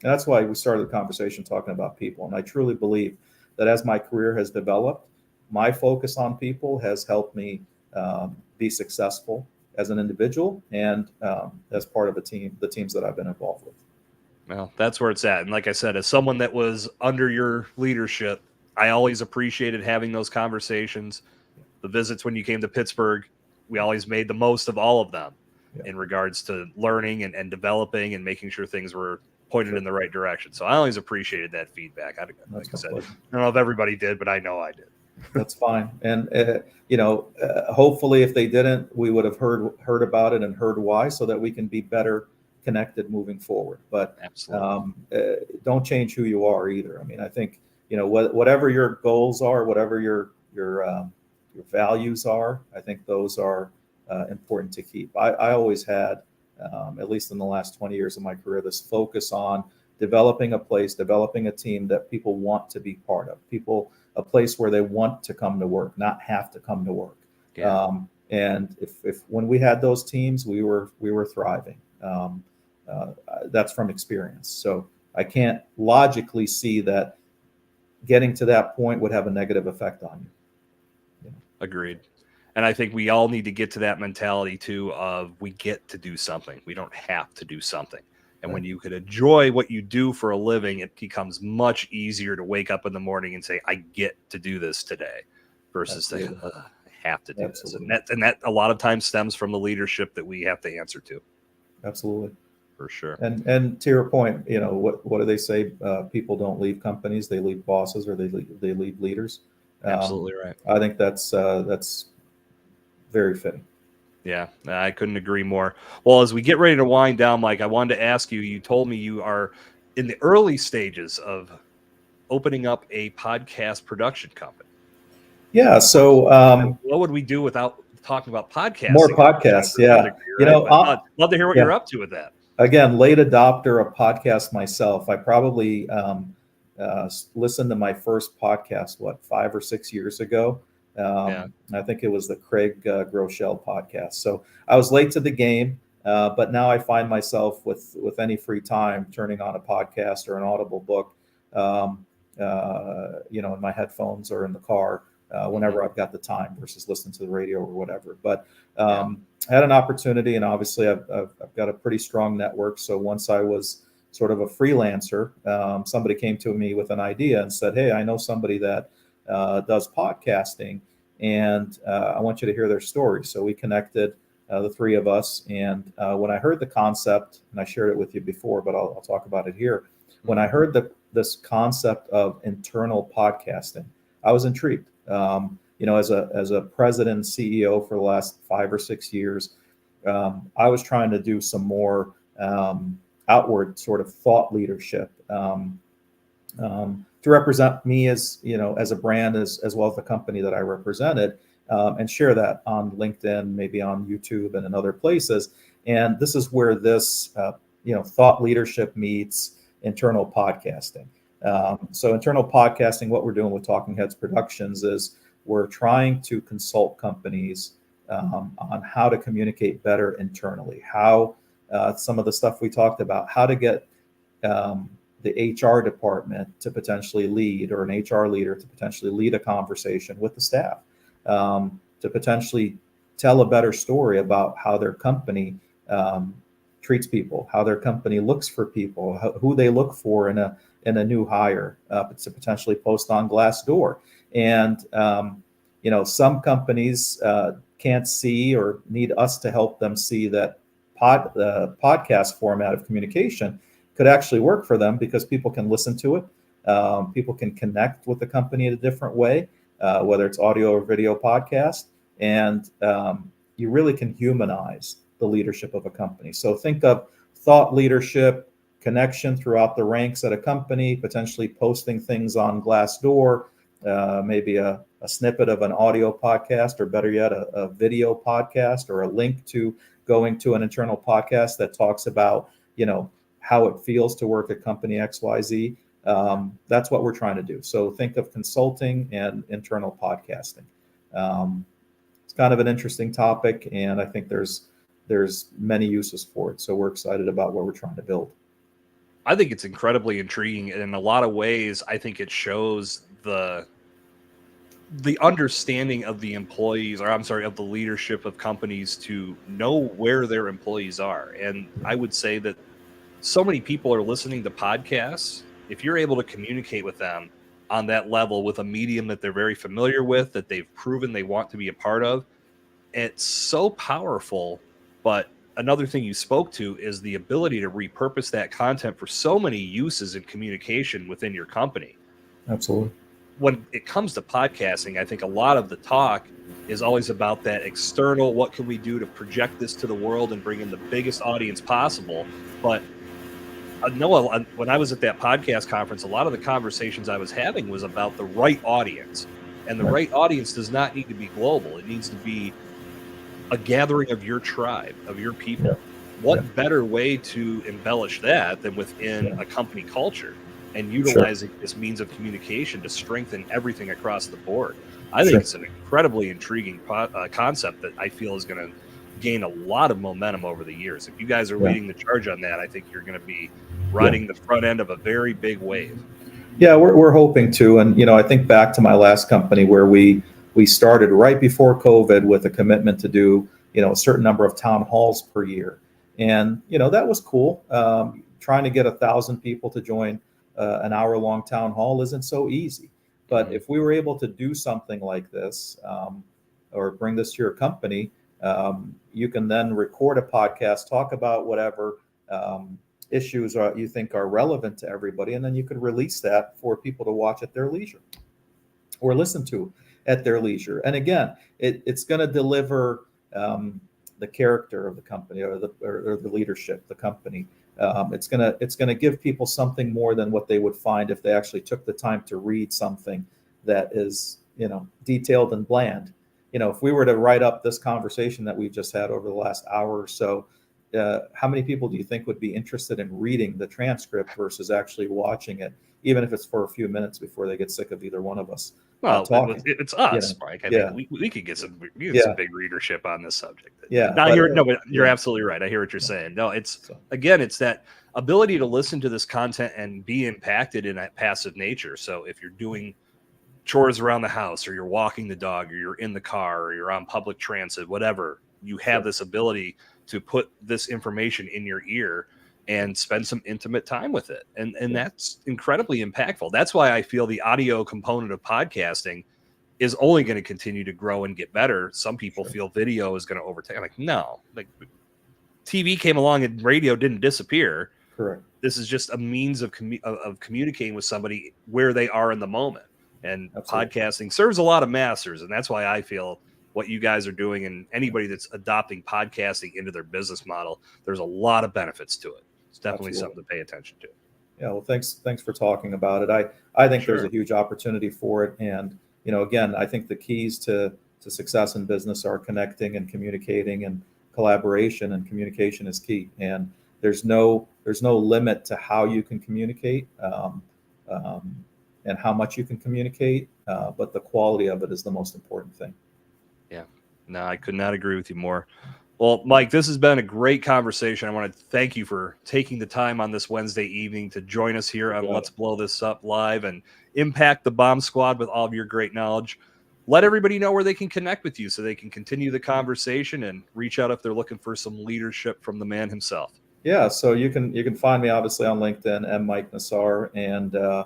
And that's why we started the conversation talking about people. And I truly believe that as my career has developed, my focus on people has helped me be successful as an individual and as part of the teams that I've been involved with. Well, that's where it's at. And like I said, as someone that was under your leadership, I always appreciated having those conversations. The visits when you came to Pittsburgh, we always made the most of all of them in regards to learning and developing and making sure things were pointed in the right direction. So I always appreciated that feedback. Like I said, I don't know if everybody did, but I know I did. That's fine. And, hopefully if they didn't, we would have heard about it and heard why, so that we can be better connected moving forward. But don't change who you are either. I mean, I think, whatever your goals are, whatever your values are, I think those are important to keep. I always had, at least in the last 20 years of my career, this focus on developing a team that people want to be part of, a place where they want to come to work, not have to come to work. Yeah. And if when we had those teams, we were thriving. That's from experience. So I can't logically see that getting to that point would have a negative effect on you. Agreed. And I think we all need to get to that mentality too of we get to do something. We don't have to do something. And when you could enjoy what you do for a living, it becomes much easier to wake up in the morning and say, I get to do this today, versus saying, I have to do this. And that a lot of times stems from the leadership that we have to answer to. Absolutely. For sure. And to your point, what do they say? People don't leave companies, they leave bosses, or they leave leaders. Absolutely right. I think that's very fitting. Yeah, I couldn't agree more. Well, as we get ready to wind down, Mike, I wanted to ask you, you told me you are in the early stages of opening up a podcast production company. Yeah. So what would we do without talking about podcasting? More podcasts. Yeah. I'd love to hear what you're up to with that. Again, late adopter of podcasts myself. I probably listened to my first podcast, 5 or 6 years ago. Yeah. I think it was the Craig Groeschel podcast. So I was late to the game, but now I find myself with any free time turning on a podcast or an Audible book, in my headphones or in the car whenever I've got the time versus listening to the radio or whatever. But I had an opportunity, and obviously I've got a pretty strong network. So once I was sort of a freelancer, somebody came to me with an idea and said, "Hey, I know somebody that does podcasting, and I want you to hear their story." So we connected, the three of us. And when I heard the concept, and I shared it with you before, but I'll talk about it here. When I heard this concept of internal podcasting, I was intrigued. As a president and CEO for the last 5 or 6 years, I was trying to do some more outward sort of thought leadership to represent me as a brand as well as the company that I represented, and share that on LinkedIn, maybe on YouTube and in other places. And this is where this thought leadership meets internal podcasting. So internal podcasting, what we're doing with Talking Heads Productions is we're trying to consult companies on how to communicate better internally, how some of the stuff we talked about, how to get the HR department to potentially lead, or an HR leader to potentially lead a conversation with the staff, to potentially tell a better story about how their company treats people, how their company looks for people, who they look for in a new hire, to potentially post on Glassdoor. And some companies can't see or need us to help them see that the podcast format of communication could actually work for them, because people can listen to it. People can connect with the company in a different way, whether it's audio or video podcast. And you really can humanize the leadership of a company. So think of thought leadership, connection throughout the ranks at a company, potentially posting things on Glassdoor, maybe a snippet of an audio podcast, or better yet, a video podcast, or a link to going to an internal podcast that talks about, how it feels to work at company XYZ. That's what we're trying to do. So think of consulting and internal podcasting. It's kind of an interesting topic, and I think there's many uses for it. So we're excited about what we're trying to build. I think it's incredibly intriguing, and in a lot of ways, I think it shows the understanding of the employees, or I'm sorry, of the leadership of companies, to know where their employees are. And I would say that so many people are listening to podcasts. If you're able to communicate with them on that level, with a medium that they're very familiar with, that they've proven they want to be a part of, it's so powerful. But another thing you spoke to is the ability to repurpose that content for so many uses in communication within your company. Absolutely. When it comes to podcasting, I think a lot of the talk is always about that external, what can we do to project this to the world and bring in the biggest audience possible. But Noah, when I was at that podcast conference, a lot of the conversations I was having was about the right audience. And the right audience does not need to be global. It needs to be a gathering of your tribe, of your people. Yeah. What better way to embellish that than within a company culture, and utilizing this means of communication to strengthen everything across the board? I think it's an incredibly intriguing concept that I feel is going to gain a lot of momentum over the years. If you guys are leading the charge on that, I think you're going to be riding the front end of a very big wave. Yeah, we're hoping to. And, I think back to my last company, where we started right before COVID with a commitment to do, a certain number of town halls per year. And, that was cool. Trying to get 1,000 people to join an hour-long town hall isn't so easy. But if we were able to do something like this, or bring this to your company, you can then record a podcast, talk about whatever issues you think are relevant to everybody, and then you could release that for people to watch at their leisure or listen to at their leisure. And again, it's going to deliver the character of the company, or the leadership of the company. It's gonna give people something more than what they would find if they actually took the time to read something that is detailed and bland. If we were to write up this conversation that we've just had over the last hour or so, how many people do you think would be interested in reading the transcript versus actually watching it, even if it's for a few minutes before they get sick of either one of us Well, talking. it's us, Yeah, Mike. I yeah, mean, we could get some yeah, big readership on this subject. yeah. Now, But but you're yeah, absolutely right. I hear what you're yeah. saying. No, it's So again, it's that ability to listen to this content and be impacted in that passive nature. So if you're doing chores around the house, or you're walking the dog, or you're in the car, or you're on public transit, whatever, you have sure, this ability to put this information in your ear sure, and spend some intimate time with it. And yeah, that's incredibly impactful. That's why I feel the audio component of podcasting is only going to continue to grow and get better. Some people sure, feel video is going to overtake. I'm like, no, like TV came along and radio didn't disappear. correct, This is just a means of communicating with somebody where they are in the moment. And absolutely. podcasting serves a lot of masters. And that's why I feel what you guys are doing, and anybody that's adopting podcasting into their business model, there's a lot of benefits to it. It's definitely Absolutely. something to pay attention to. Yeah, well, thanks for talking about it. I think there's Sure. a huge opportunity for it, and again, I think the keys to success in business are connecting and communicating and collaboration, and communication is key. And there's no limit to how you can communicate, and how much you can communicate, but the quality of it is the most important thing. Yeah. No, I could not agree with you more. Well, Mike, this has been a great conversation. I want to thank you for taking the time on this Wednesday evening to join us here You on got Let's it. Blow This Up Live and impact the bomb squad with all of your great knowledge. Let everybody know where they can connect with you so they can continue the conversation and reach out if they're looking for some leadership from the man himself. Yeah, so you can find me obviously on LinkedIn, Mike Nassar, and you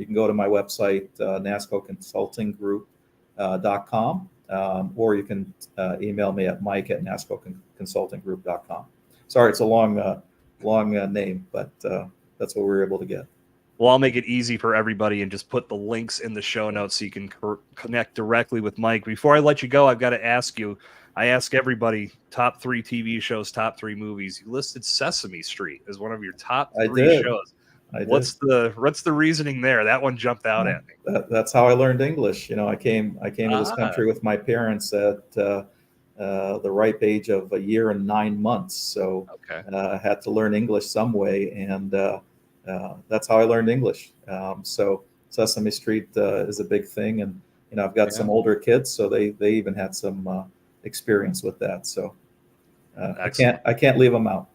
can go to my website, NASCOconsultinggroup.com, or you can email me at mike@nascoconsultinggroup.com. Sorry, it's a long name, but that's what we were able to get. Well, I'll make it easy for everybody and just put the links in the show notes so you can connect directly with Mike. Before I let you go, I've got to ask you, I ask everybody, top 3 TV shows, top 3 movies. You listed Sesame Street as one of your top I 3 did. shows. I did. What's the reasoning there? That one jumped out at me. That's how I learned English. I came to this Ah, country with my parents at the ripe age of a year and 9 months. So okay. I had to learn English some way, and that's how I learned English. So Sesame Street is a big thing, and I've got Yeah. some older kids, so they even had some experience with that. So Excellent. I can't leave them out.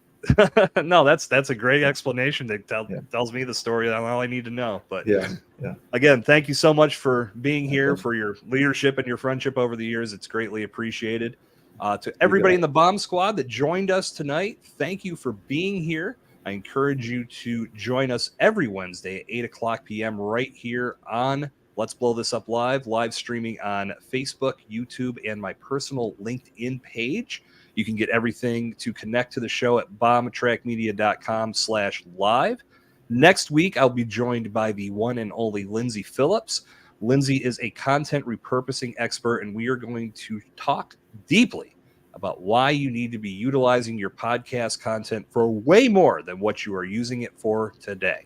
No, that's a great explanation that Yeah. tells me the story. That's all I need to know. But Yeah, yeah. again, thank you so much for being My here, pleasure. for your leadership and your friendship over the years. It's greatly appreciated. To You everybody got in the Bomb Squad that joined us tonight, thank you for being here. I encourage you to join us every Wednesday at 8 o'clock p.m. right here on Let's Blow This Up live streaming on Facebook, YouTube, and my personal LinkedIn page. You can get everything to connect to the show at bombtrackmedia.com/live. Next week, I'll be joined by the one and only Lindsay Phillips. Lindsay is a content repurposing expert, and we are going to talk deeply about why you need to be utilizing your podcast content for way more than what you are using it for today.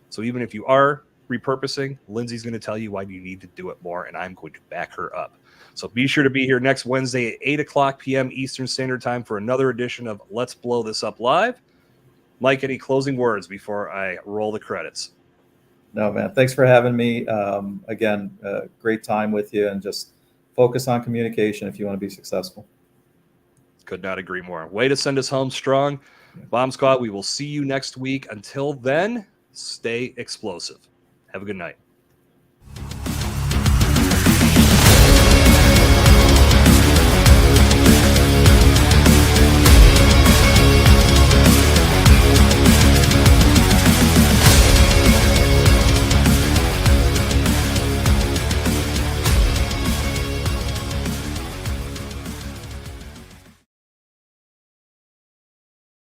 So even if you are repurposing, Lindsay's going to tell you why you need to do it more, and I'm going to back her up. So be sure to be here next Wednesday at 8 o'clock p.m. Eastern Standard Time for another edition of Let's Blow This Up Live. Mike, any closing words before I roll the credits? No, man. Thanks for having me. Again, great time with you, and just focus on communication if you want to be successful. Could not agree more. Way to send us home strong. Yeah. Bomb Squad, we will see you next week. Until then, stay explosive. Have a good night.